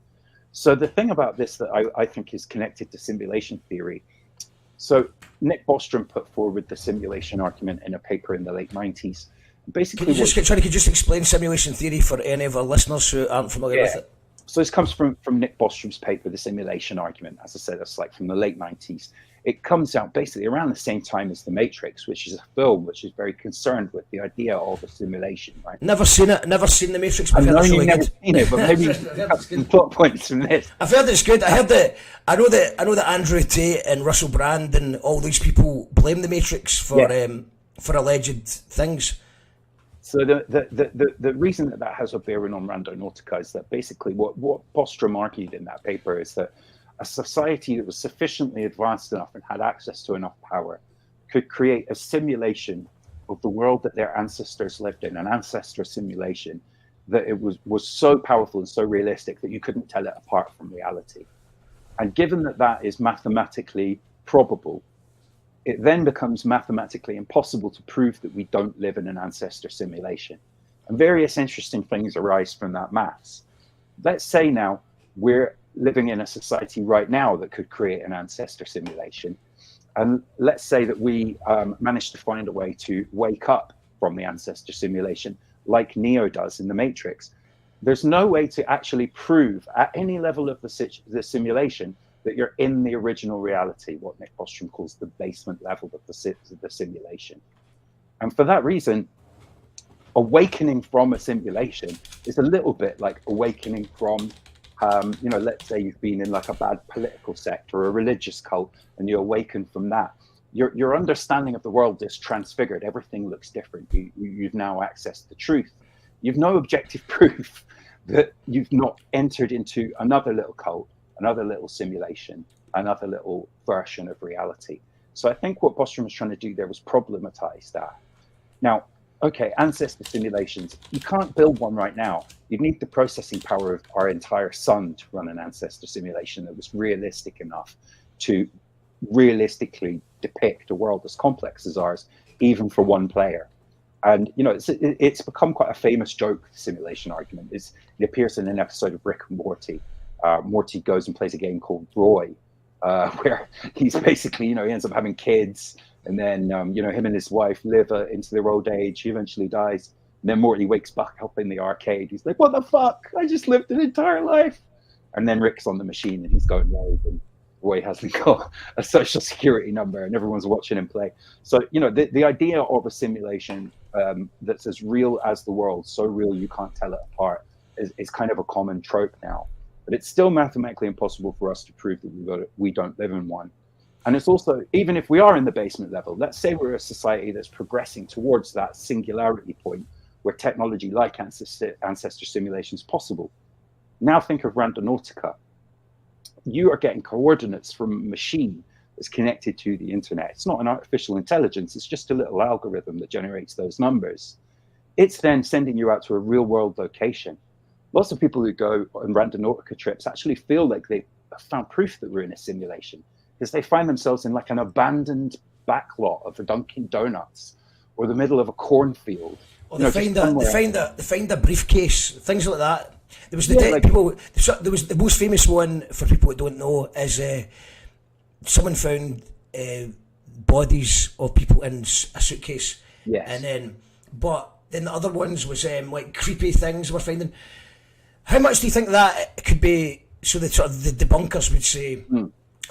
So the thing about this that I think is connected to simulation theory. So Nick Bostrom put forward the simulation argument in a paper in the late 90s. Basically, could you just explain simulation theory for any of our listeners who aren't familiar with it? So this comes from Nick Bostrom's paper, The Simulation Argument. As I said, that's like from the late 90s. It comes out basically around the same time as The Matrix, which is a film which is very concerned with the idea of a simulation, right? Never seen it, never seen The Matrix, but I know you've really never good. seen it, but maybe you have some plot points from this. I've heard it's good. I know that Andrew Tate and Russell Brand and all these people blame The Matrix for alleged things. So the reason that has a bearing on Randonautica is that basically what Bostrom argued in that paper is that a society that was sufficiently advanced enough and had access to enough power could create a simulation of the world that their ancestors lived in, an ancestor simulation, that it was so powerful and so realistic that you couldn't tell it apart from reality. And given that that is mathematically probable, it then becomes mathematically impossible to prove that we don't live in an ancestor simulation. And various interesting things arise from that maths. Let's say now we're living in a society right now that could create an ancestor simulation. And let's say that we manage to find a way to wake up from the ancestor simulation like Neo does in The Matrix. There's no way to actually prove at any level of the simulation that you're in the original reality, what Nick Bostrom calls the basement level of the simulation. And for that reason, awakening from a simulation is a little bit like awakening from, let's say you've been in like a bad political sect or a religious cult and you awaken from that. Your understanding of the world is transfigured. Everything looks different. You've now accessed the truth. You've no objective proof that you've not entered into another little cult, another little simulation, another little version of reality. So I think what Bostrom was trying to do there was problematize that. Now, okay, ancestor simulations, you can't build one right now. You'd need the processing power of our entire sun to run an ancestor simulation that was realistic enough to realistically depict a world as complex as ours, even for one player. And it's become quite a famous joke, the simulation argument. It appears in an episode of Rick and Morty. Morty goes and plays a game called Roy, where he's basically, he ends up having kids, and then, him and his wife live into their old age. He eventually dies. And then Morty wakes back up in the arcade. He's like, what the fuck? I just lived an entire life. And then Rick's on the machine and he's going rogue, and Roy hasn't got a social security number and everyone's watching him play. So, the idea of a simulation that's as real as the world, so real you can't tell it apart, is kind of a common trope now. But it's still mathematically impossible for us to prove that we don't live in one. And it's also, even if we are in the basement level, let's say we're a society that's progressing towards that singularity point where technology like ancestor simulation is possible. Now think of Randonautica. You are getting coordinates from a machine that's connected to the internet. It's not an artificial intelligence, it's just a little algorithm that generates those numbers. It's then sending you out to a real world location. Lots of people who go on Randonautica trips actually feel like they found proof that we're in a simulation, because they find themselves in like an abandoned backlot of a Dunkin' Donuts or the middle of a cornfield. Or they find a briefcase, things like that. There was the most famous one for people who don't know is someone found bodies of people in a suitcase. Yes. And then the other ones was like creepy things we're finding. How much do you think that could be? So the debunkers would say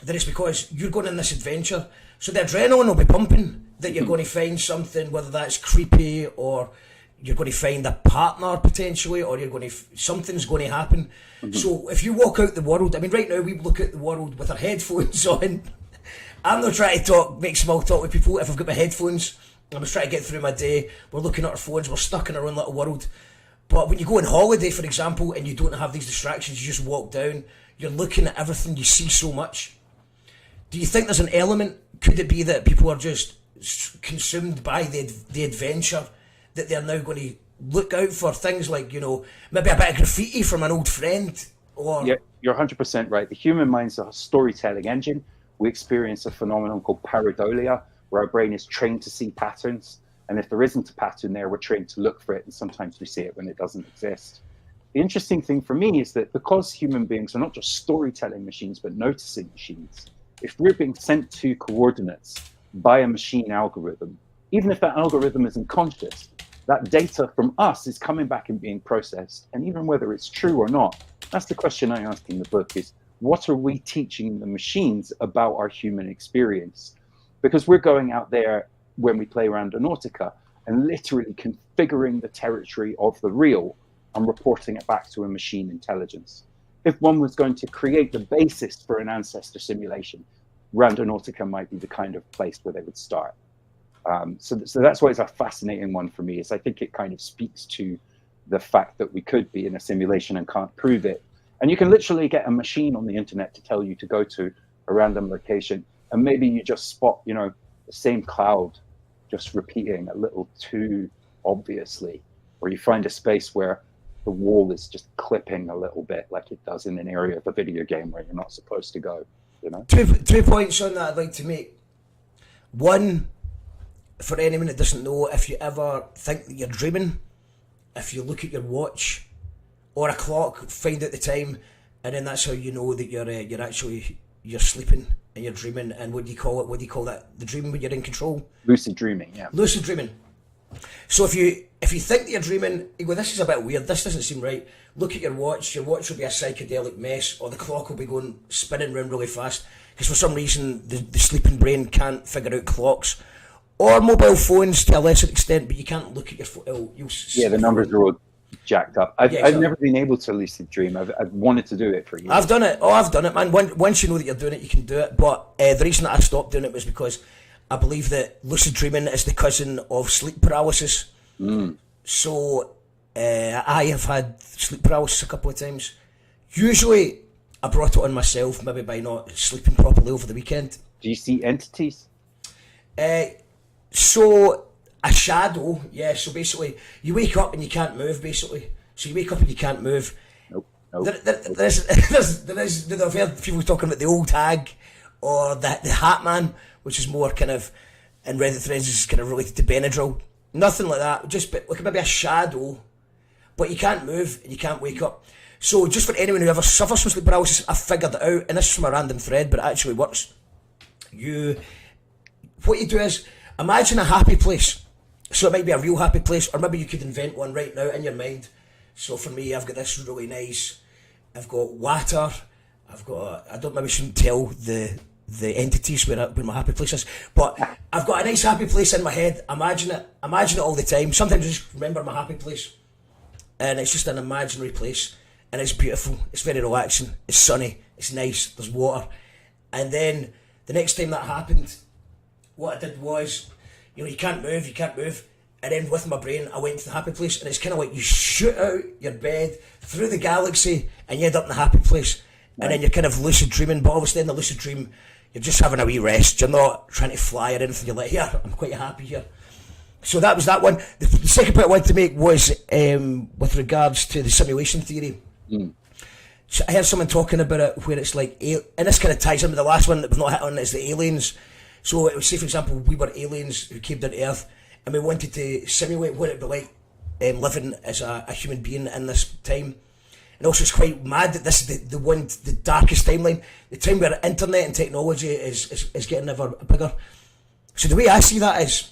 that it's because you're going on this adventure, so the adrenaline will be pumping that you're going to find something, whether that's creepy or you're going to find a partner potentially, or something's going to happen. So if you walk out the world, I mean, right now we look at the world with our headphones on. I'm not trying to make small talk with people if I've got my headphones. I'm just trying to get through my day. We're looking at our phones. We're stuck in our own little world. But when you go on holiday, for example, and you don't have these distractions, you just walk down, you're looking at everything, you see so much. Do you think there's an element, could it be that people are just consumed by the adventure, that they're now going to look out for things like, maybe a bit of graffiti from an old friend? Or Yeah, you're 100% right. The human mind's a storytelling engine. We experience a phenomenon called pareidolia, where our brain is trained to see patterns. And if there isn't a pattern there, we're trained to look for it. And sometimes we see it when it doesn't exist. the interesting thing for me is that because human beings are not just storytelling machines, but noticing machines, if we're being sent to coordinates by a machine algorithm, even if that algorithm isn't conscious, that data from us is coming back and being processed. And even whether it's true or not, that's the question I ask in the book is, what are we teaching the machines about our human experience? Because we're going out there when we play Randonautica and literally configuring the territory of the real and reporting it back to a machine intelligence. If one was going to create the basis for an ancestor simulation, Randonautica might be the kind of place where they would start. So that's why it's a fascinating one for me, is I think it kind of speaks to the fact that we could be in a simulation and can't prove it. And you can literally get a machine on the internet to tell you to go to a random location, and maybe you just spot, you know, the same cloud just repeating a little too obviously, or you find a space where the wall is just clipping a little bit like it does in an area of a video game where you're not supposed to go, you know? Two points on that I'd like to make. One, for anyone that doesn't know, if you ever think that you're dreaming, if you look at your watch or a clock, find out the time, and then that's how you know that you're sleeping and you're dreaming. And what do you call it? What do you call that? The dream when you're in control? Lucid dreaming, yeah. Lucid dreaming. So if you think that you're dreaming, you go, this is a bit weird, this doesn't seem right. Look at your watch will be a psychedelic mess, or the clock will be going spinning round really fast, because for some reason the sleeping brain can't figure out clocks. Or mobile phones to a lesser extent, but you can't look at your phone. Yeah, the numbers are all jacked up. I've never been able to lucid dream. I've wanted to do it for years. I've done it, man. Once you know that you're doing it, you can do it. But the reason that I stopped doing it was because I believe that lucid dreaming is the cousin of sleep paralysis. So I have had sleep paralysis a couple of times. Usually I brought it on myself, maybe by not sleeping properly over the weekend. Do you see entities? So a shadow, yeah. So basically, you wake up and you can't move. Basically, so you wake up and you can't move. Nope. I've heard people talking about the old hag or the Hat Man, which is more kind of in Reddit threads is kind of related to Benadryl. Nothing like that. Just like maybe a shadow, but you can't move and you can't wake up. So just for anyone who ever suffers from sleep paralysis, I figured it out, and this is from a random thread, but it actually works. What you do is, imagine a happy place. So it might be a real happy place, or maybe you could invent one right now in your mind. So for me, I've got this really nice, I've got water, I don't maybe shouldn't tell the entities where my happy place is, but I've got a nice happy place in my head. Imagine it all the time. Sometimes I just remember my happy place, and it's just an imaginary place, and it's beautiful, it's very relaxing, it's sunny, it's nice, there's water. And then the next time that happened, what I did was, you can't move, and then with my brain I went to the happy place, and it's kind of like you shoot out your bed through the galaxy and you end up in the happy place. Right. And then you're kind of lucid dreaming, but obviously in the lucid dream you're just having a wee rest, you're not trying to fly or anything, you're like, here, I'm quite happy here. So that was that one. The second point I wanted to make was with regards to the simulation theory. So I heard someone talking about it where it's like, and this kind of ties in with the last one that we've not hit on, is the aliens. So it would say, for example, we were aliens who came down to Earth and we wanted to simulate what it would be like living as a human being in this time. And also it's quite mad that this is the darkest timeline, the time where internet and technology is getting ever bigger. So the way I see that is,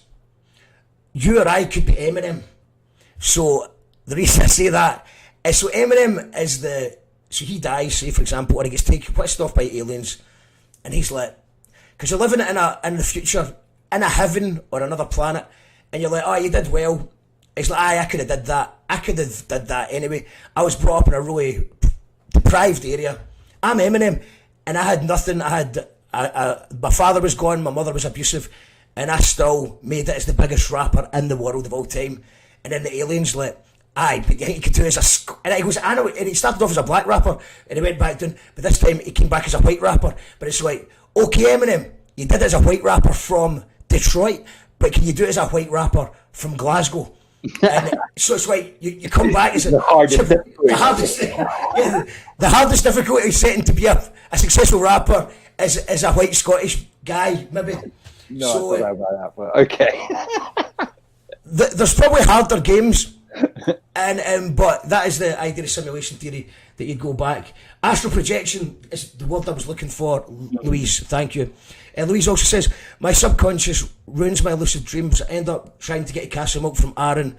you or I could be Eminem. So the reason I say that is, so Eminem is so he dies, say for example, or he gets pissed off by aliens, and he's like, because you're living in the future, in a heaven or another planet, and you're like, oh, you did well. It's like, I could have did that. I could have did that anyway. I was brought up in a really deprived area. I'm Eminem, and I had nothing. My father was gone, my mother was abusive, and I still made it as the biggest rapper in the world of all time. And then the aliens like, aye, but you think you could do it as a... And he goes, I know, and he started off as a black rapper, and he went back down, but this time he came back as a white rapper. But it's like, okay, Eminem, you did it as a white rapper from Detroit, but can you do it as a white rapper from Glasgow? And so it's like, you come back as the hardest difficulty setting to be a successful rapper is a white Scottish guy, maybe. No, so, I thought about that, but okay. There's probably harder games And but that is the idea of simulation theory, that you go back. Astral projection is the word I was looking for, Louise. Thank you. Louise also says, my subconscious ruins my lucid dreams. I end up trying to get a cask of milk from Aaron,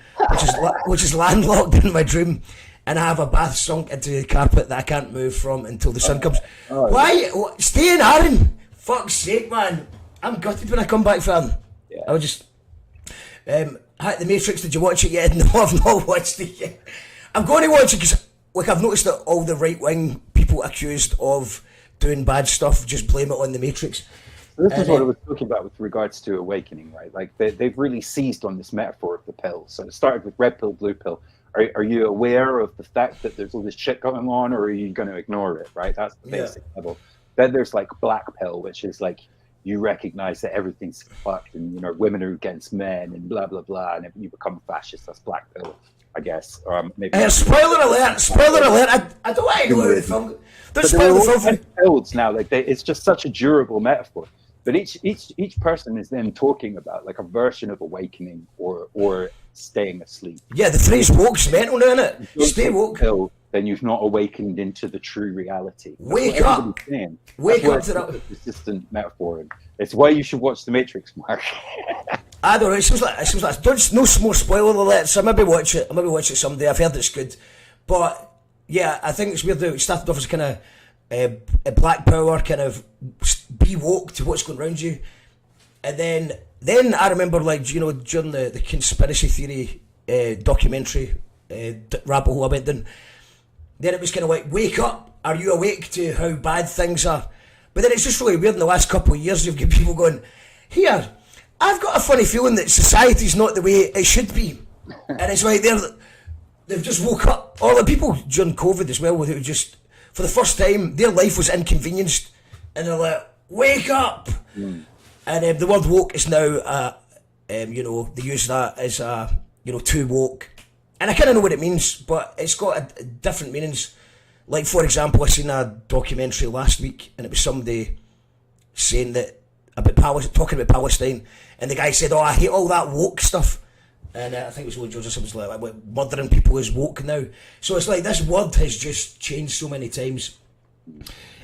which is landlocked in my dream, and I have a bath sunk into the carpet that I can't move from until the sun comes. Why? Stay in, Aaron! Fuck's sake, man. I'm gutted when I come back from. Yeah. I would just... The Matrix, did you watch it yet? No, I've not watched it yet. I'm going to watch it because, like, I've noticed that all the right-wing people accused of doing bad stuff just blame it on the Matrix. This is what I was talking about with regards to awakening, right? Like, they've really seized on this metaphor of the pill. So it started with red pill, blue pill. Are you aware of the fact that there's all this shit going on, or are you going to ignore it, right? That's the basic level. Then there's, like, black pill, which is, like, you recognize that everything's fucked, and, you know, women are against men and blah, blah, blah, and you become fascist. That's black pill, I guess. Maybe spoiler alert! Spoiler alert! I don't want to go to the film. Don't spoil the film. Pills now, like, it's just such a durable metaphor. But each person is then talking about, like, a version of awakening or staying asleep. Yeah, the phrase woke's mental now, isn't it? You stay woke. Pill, then you've not awakened into the true reality. Wake up! Wake up to that. It's a persistent metaphor. It's why you should watch The Matrix, Mark. I don't know. It seems like no more spoiler alerts. I maybe watch it someday. I've heard it's good, but yeah, I think it's weird that it started off as kind of a black power, kind of be woke to what's going around you, and then I remember, like, you know, during the conspiracy theory documentary rabbit hole I went down. Then it was kind of like, wake up, are you awake to how bad things are? But then it's just really weird in the last couple of years, you've got people going, here, I've got a funny feeling that society's not the way it should be. And it's like they've just woke up. All the people during COVID as well, who just, for the first time, their life was inconvenienced. And they're like, wake up! And the word woke is now, you know, they use that as, you know, too woke. And I kind of know what it means, but it's got different meanings. Like, for example, I seen a documentary last week, and it was somebody saying that talking about Palestine, and the guy said, "Oh, I hate all that woke stuff." And I think it was Lloyd George or something like murdering people is woke now. So it's like this word has just changed so many times.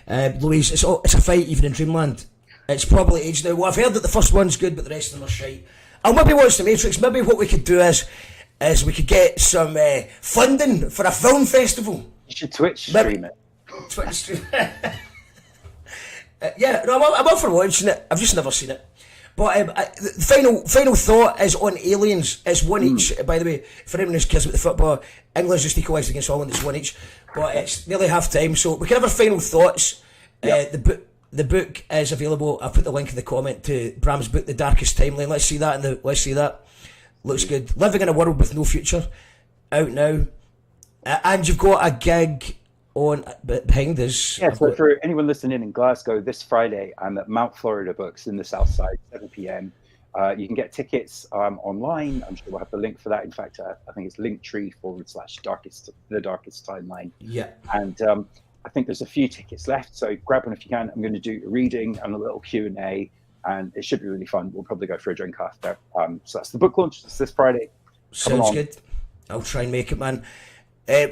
Louise, it's a fight even in Dreamland. It's probably aged now. Well, I've heard that the first one's good, but the rest of them are shite. I'll maybe watch The Matrix. Maybe what we could do is we could get some funding for a film festival. You should Twitch stream it. Twitch stream it. Yeah, no, I'm up for watching it. I've just never seen it. But the final thought is on Aliens. It's one each, by the way, for anyone who's cares about the football. England's just equalised against Holland, it's one each. But it's nearly half time, so we can have our final thoughts. Yep. The book is available. I've put the link in the comment to Bram's book, The Darkest Timeline. Let's see that. Let's see that. Looks good. Living in a World with No Future. Out now. And you've got a gig on behind us. Yeah, so for anyone listening in Glasgow, this Friday, I'm at Mount Florida Books in the South Side, 7 p.m. You can get tickets online. I'm sure we'll have the link for that. In fact, I think it's linktree/the darkest timeline. Yeah. And I think there's a few tickets left, so grab one if you can. I'm going to do a reading and a little Q&A, and it should be really fun. We'll probably go for a drink after. So that's the book launch. It's this Friday. Sounds good. I'll try and make it, man.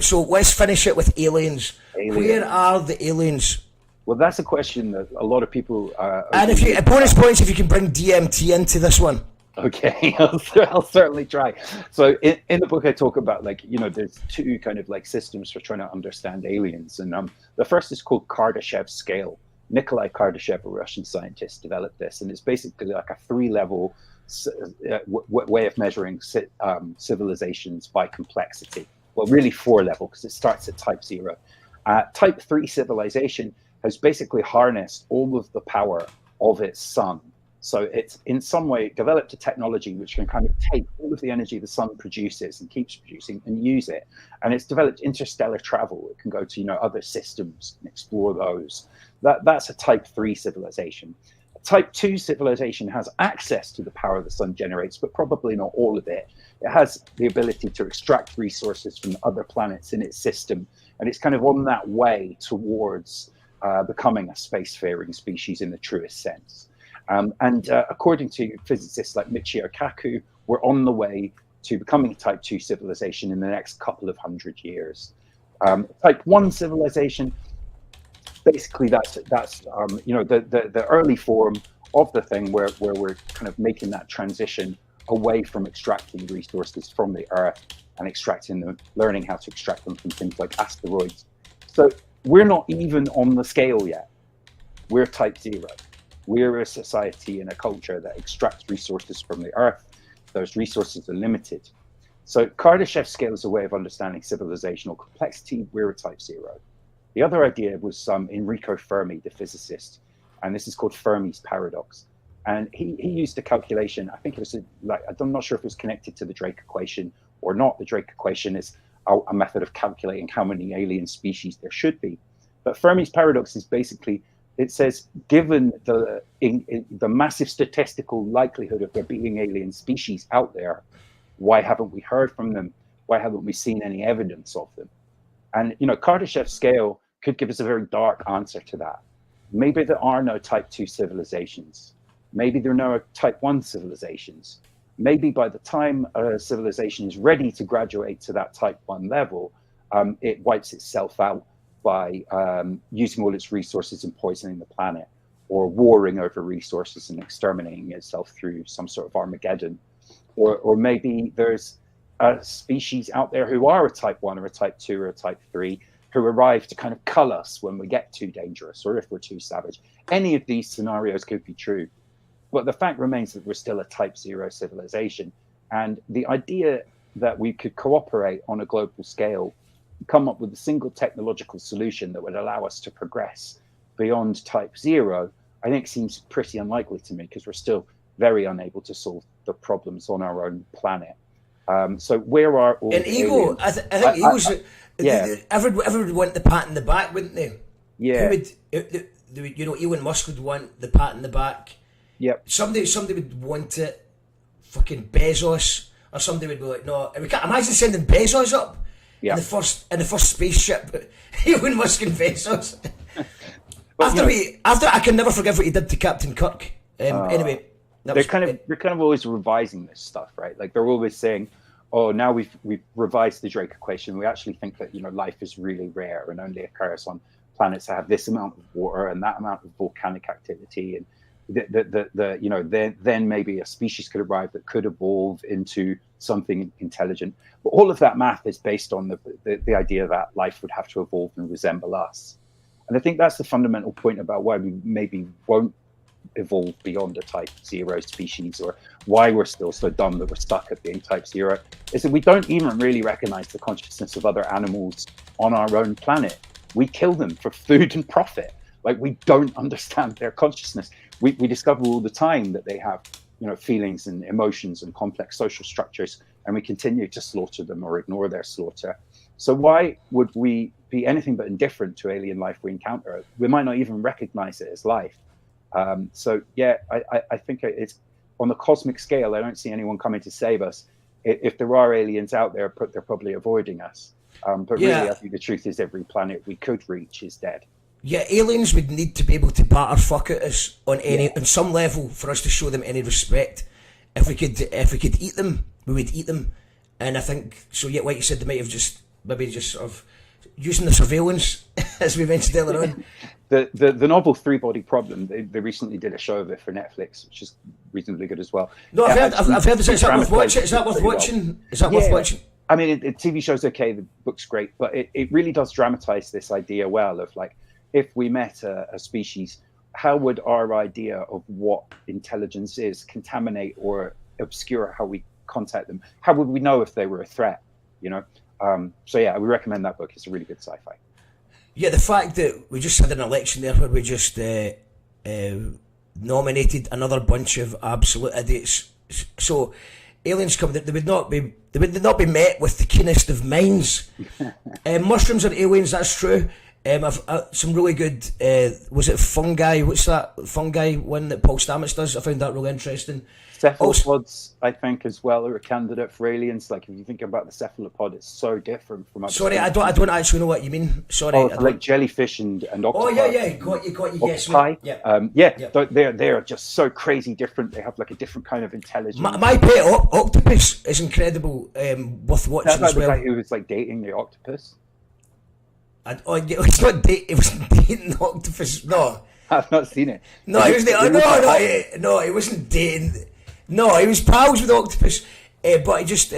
So let's finish it with aliens. Where are the aliens? Well, that's a question that a lot of people. And bonus points if you can bring DMT into this one. Okay, I'll certainly try. So in the book, I talk about, like, you know, there's two kind of like systems for trying to understand aliens, and the first is called Kardashev's scale. Nikolai Kardashev, a Russian scientist, developed this, and it's basically like a 3-level way of measuring civilizations by complexity. Well, really 4-level, because it starts at type 0. Type 3 civilization has basically harnessed all of the power of its sun. So it's in some way developed a technology which can kind of take all of the energy the sun produces and keeps producing and use it. And it's developed interstellar travel. It can go to, you know, other systems and explore those. That's a type 3 civilization. A type 2 civilization has access to the power the sun generates, but probably not all of it. It has the ability to extract resources from other planets in its system. And it's kind of on that way towards becoming a spacefaring species in the truest sense. According to physicists like Michio Kaku, we're on the way to becoming a type 2 civilization in the next couple of 100 years. Type 1 civilization, basically that's the early form of the thing where we're kind of making that transition away from extracting resources from the earth and extracting them, learning how to extract them from things like asteroids. So we're not even on the scale yet. We're type 0. We're a society and a culture that extracts resources from the earth. Those resources are limited. So Kardashev's scale is a way of understanding civilizational complexity. We're a type 0. The other idea was Enrico Fermi, the physicist, and this is called Fermi's paradox. And he used a calculation. I think it was I'm not sure if it was connected to the Drake equation or not. The Drake equation is a method of calculating how many alien species there should be. But Fermi's paradox is basically, it says, given the massive statistical likelihood of there being alien species out there, why haven't we heard from them? Why haven't we seen any evidence of them? And Kardashev's scale could give us a very dark answer to that. Maybe there are no type 2 civilizations. Maybe there are no type 1 civilizations. Maybe by the time a civilization is ready to graduate to that type 1 level, it wipes itself out by using all its resources and poisoning the planet, or warring over resources and exterminating itself through some sort of Armageddon. Or maybe there's a species out there who are a type 1 or a type 2 or a type 3 who arrive to kind of cull us when we get too dangerous or if we're too savage. Any of these scenarios could be true. But the fact remains that we're still a type 0 civilization. And the idea that we could cooperate on a global scale, come up with a single technological solution that would allow us to progress beyond type 0, I think seems pretty unlikely to me, because we're still very unable to solve the problems on our own planet. So where are all the ego? I think egos. Everyone would want the pat in the back, wouldn't they? Yeah. Elon Musk would want the pat in the back. Yep. Somebody would want it. Fucking Bezos, or somebody would be like, no. We can't imagine sending Bezos up in the first spaceship. Elon Musk and Bezos. After I can never forgive what he did to Captain Kirk. Anyway. They're kind of always revising this stuff, right? Like they're always saying, "Oh, now we've revised the Drake equation. We actually think that life is really rare and only occurs on planets that have this amount of water and that amount of volcanic activity, and then maybe a species could arrive that could evolve into something intelligent." But all of that math is based on the idea that life would have to evolve and resemble us, and I think that's the fundamental point about why we maybe won't evolve beyond a type 0 species, or why we're still so dumb that we're stuck at being type 0, is that we don't even really recognize the consciousness of other animals on our own planet. We kill them for food and profit. Like, we don't understand their consciousness. We discover all the time that they have feelings and emotions and complex social structures, and we continue to slaughter them or ignore their slaughter. So why would we be anything but indifferent to alien life we encounter? We might not even recognize it as life. I think it's on the cosmic scale. I don't see anyone coming to save us. If there are aliens out there, they're probably avoiding us. But really, I think the truth is every planet we could reach is dead. Yeah, aliens would need to be able to batter fuck at us on some level for us to show them any respect. If we could eat them, we would eat them. And I think so. Yeah, like you said, they might have just sort of using the surveillance, as we mentioned earlier on. The novel Three Body Problem, they recently did a show of it for Netflix, which is reasonably good as well. No, I've heard this. Is that worth watching? Is that worth watching? Is that worth watching? I mean, the TV show's okay, the book's great, but it really does dramatize this idea well of, like, if we met a species, how would our idea of what intelligence is contaminate or obscure how we contact them? How would we know if they were a threat? So yeah, we recommend that book. It's a really good sci-fi. Yeah, the fact that we just had an election there where we just nominated another bunch of absolute idiots. So aliens come, they would not be met with the keenest of minds. Mushrooms are aliens, that's true. I've some really good. Was it fungi? What's that fungi one that Paul Stamets does? I found that really interesting. Cephalopods, I think, as well, are a candidate for aliens. Like, if you think about the cephalopod, it's so different from other. Sorry, I don't actually know what you mean. Sorry, like jellyfish and octopus. Oh yeah, got you. Yes, They're just so crazy different. They have like a different kind of intelligence. My pet octopus is incredible. Worth watching as well. The guy who was like dating the octopus. It's not date. It was dating the octopus. No, I've not seen it. No, he was no, he wasn't dating. No, he was pals with the octopus. But it just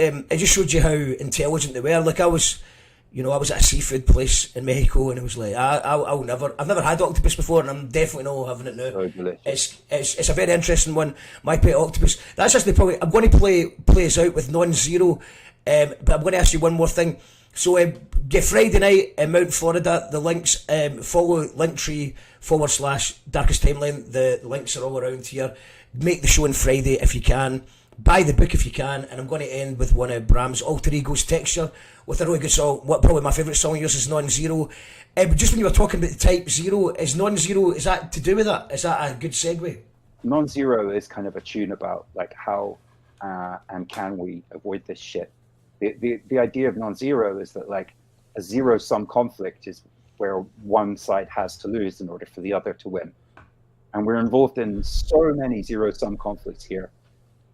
showed you how intelligent they were. Like I was at a seafood place in Mexico, and it was like I've never had octopus before, and I'm definitely not having it now. So delicious. It's a very interesting one. My pet octopus. That's actually probably I'm going to play us out with non-zero. But I'm going to ask you one more thing. So get Friday night in Mount Florida. The links, follow Linktree/Darkest Timeline. The links are all around here. Make the show on Friday if you can. Buy the book if you can. And I'm going to end with one of Bram's alter egos, Texture, with a really good song. Probably my favourite song of yours is Non-Zero. But just when you were talking about the type zero, is Non-Zero, is that to do with that? Is that a good segue? Non-Zero is kind of a tune about like how and can we avoid this shit. The idea of non-zero is that like a zero-sum conflict is where one side has to lose in order for the other to win. And we're involved in so many zero-sum conflicts here.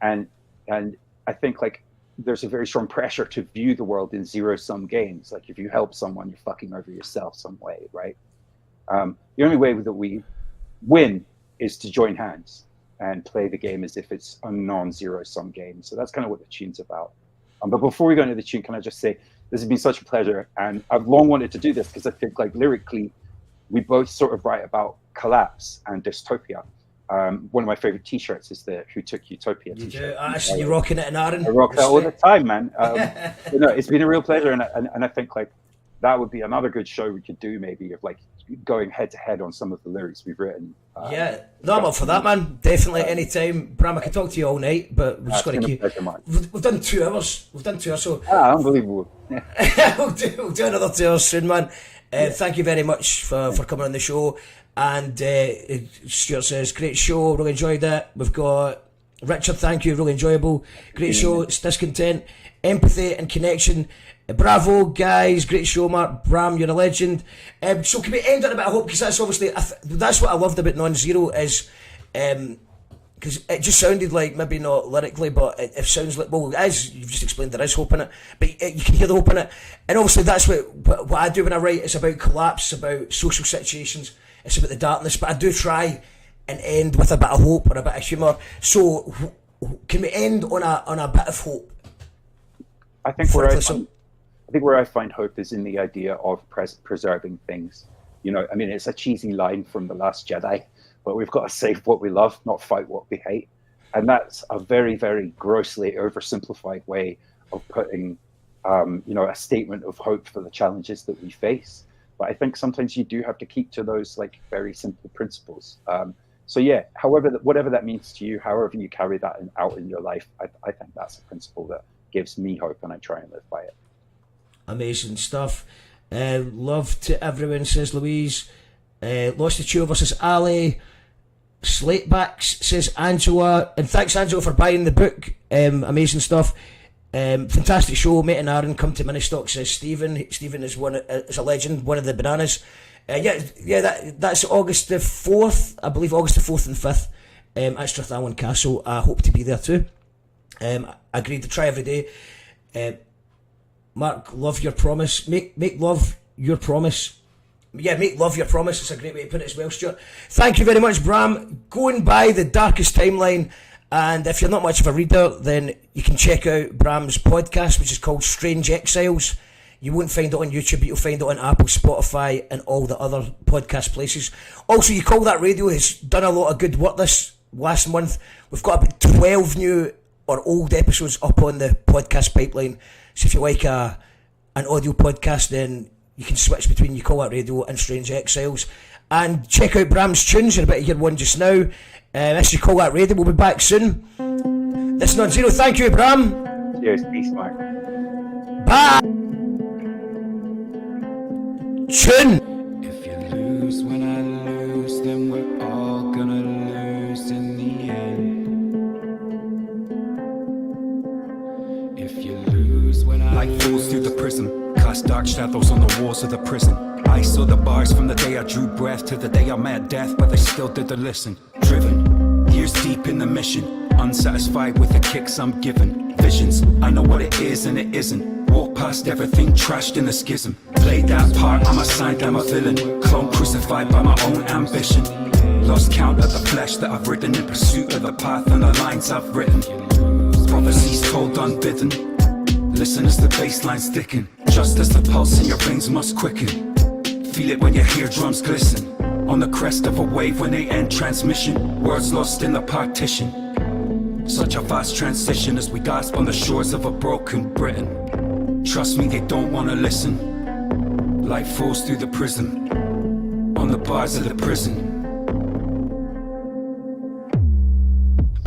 And I think like there's a very strong pressure to view the world in zero-sum games. Like if you help someone, you're fucking over yourself some way, right? The only way that we win is to join hands and play the game as if it's a non-zero-sum game. So that's kind of what the tune's about. But before we go into the tune, can I just say this has been such a pleasure, and I've long wanted to do this because I think like lyrically, we both sort of write about collapse and dystopia. One of my favorite T-shirts is the "Who Took Utopia" T-shirt. You do. I see you rocking it in Aaron. I rock that all the time, man. It's been a real pleasure, and I think like that would be another good show we could do, maybe, of like going head to head on some of the lyrics we've written. I'm up for that, man. Definitely, anytime. Bram, I could talk to you all night, but we're just going to keep. We've done 2 hours. So unbelievable. we'll do another 2 hours soon, man. Thank you very much for coming on the show. And Stuart says, great show, really enjoyed it. We've got Richard, thank you, really enjoyable. Great show, it's discontent, empathy and connection. Bravo, guys, great show, Mark. Bram, you're a legend. So can we end on a bit of hope? Because that's obviously, that's what I loved about Non-Zero is, because it just sounded like, maybe not lyrically, but it sounds like, well, as you've just explained, there is hope in it, but you can hear the hope in it. And obviously that's what I do when I write. It's about collapse, about social situations, it's about the darkness, but I do try and end with a bit of hope or a bit of humour. So can we end on a bit of hope? I think where I find hope is in the idea of preserving things. You know, I mean, it's a cheesy line from The Last Jedi, but we've got to save what we love, not fight what we hate. And that's a very, very grossly oversimplified way of putting, a statement of hope for the challenges that we face. But I think sometimes you do have to keep to those like very simple principles. So yeah, whatever that means to you, however you carry that out in your life, I think that's a principle that gives me hope, and I try and live by it. Amazing stuff. Love to everyone, says Louise. Lost the Two versus Ali. Slatebacks, says Angela. And thanks, Angela, for buying the book. Amazing stuff. Fantastic show. Mate and Aaron, come to Ministock, says Stephen. Stephen is is a legend, one of the bananas. That's August the 4th. I believe August the 4th and 5th at Strathallan Castle. I hope to be there too. I agreed to try every day. Mark, love your promise. Make love your promise. Yeah, make love your promise. It's a great way to put it as well, Stuart. Thank you very much, Bram. Go and buy The Darkest Timeline. And if you're not much of a reader, then you can check out Bram's podcast, which is called Strange Exiles. You won't find it on YouTube, but you'll find it on Apple, Spotify, and all the other podcast places. Also, You Call That Radio has done a lot of good work this last month. We've got about 12 new or old episodes up on the podcast pipeline. So if you like an audio podcast, then you can switch between You Call That Radio and Strange Exiles. And check out Bram's tunes. You're about to hear one just now. This You Call That Radio. We'll be back soon. This is Non-Zero. Thank you, Bram. Cheers. Peace, Mark. Bye. Tune. lose, when I lose, then we're all gonna lose in the end. If you lose when I Light falls through the prism, cast dark shadows on the walls of the prison. I saw the bars from the day I drew breath to the day I met death, but they still didn't listen. Driven, years deep in the mission, unsatisfied with the kicks I'm given. Visions, I know what it is and it isn't. Walk past everything trashed in the schism. Play that part, I'm assigned, I'm a villain. Clone crucified by my own ambition. Lost count of the flesh that I've ridden in pursuit of the path and the lines I've written. Prophecies told unbidden. Listen as the bassline's thicken. Just as the pulse in your veins must quicken. Feel it when your eardrums glisten. On the crest of a wave when they end transmission. Words lost in the partition. Such a vast transition as we gasp on the shores of a broken Britain. Trust me, they don't wanna listen. Light falls through the prism. On the bars of the prison.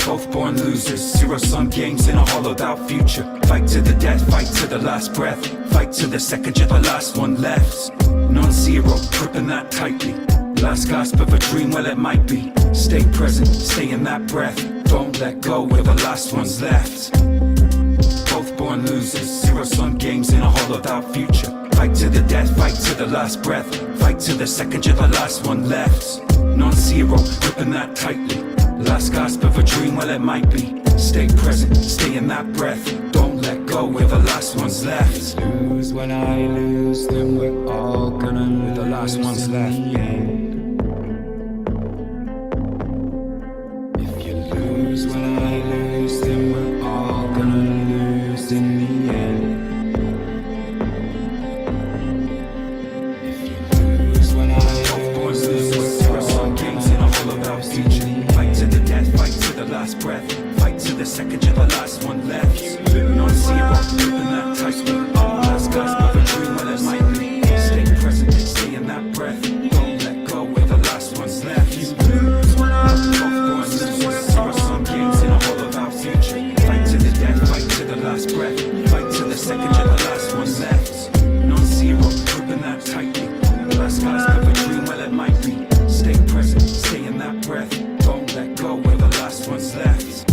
Both born losers, zero-sum games in a hollowed out future. Fight to the death, fight to the last breath. Fight to the second you're the last one left. Non-zero, gripping that tightly. Last gasp of a dream, well it might be. Stay present, stay in that breath. Don't let go, we're the last ones left. Both born losers, zero-sum games in a hollowed out future. Fight to the death, fight to the last breath. Fight to the second you're the last one left. Non-zero, gripping that tightly. Last gasp of a dream, well it might be. Stay present, stay in that breath. Don't let go, we're the last ones left. lose, when I lose, then we're all gonna lose. The last ones left. in the end. If you lose, when I lose, then we're all gonna lose in the end. If you lose, when I lose, zero-sum games in a hollowed out future. Fight to the death, fight to the last breath. Fight to the second you're the last one left. Non-zero, gripping that tightly. Last gasp of a dream, well it might be. Stay present, stay in that breath. Don't let go, we're the last ones left. Both born losers, zero-sum games in a hollowed out future. Fight to the death, fight to the last breath. Fight to the second you're the last one left. Non-zero, gripping that tightly. Last gasp of a dream, well it might be. Stay present, stay in that breath. Don't let go, we're the last ones left.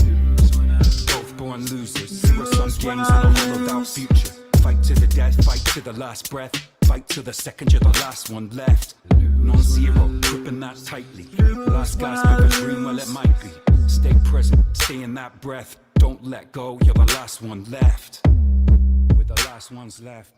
Both born losers, zero-sum games in a hollowed out future. Fight to the death, fight to the last breath. Fight to the second you're the last one left. Non-zero, gripping that tightly. Last gasp of a dream, well it might be. Stay present, stay in that breath. Don't let go, you're the last one left. We're the last ones left.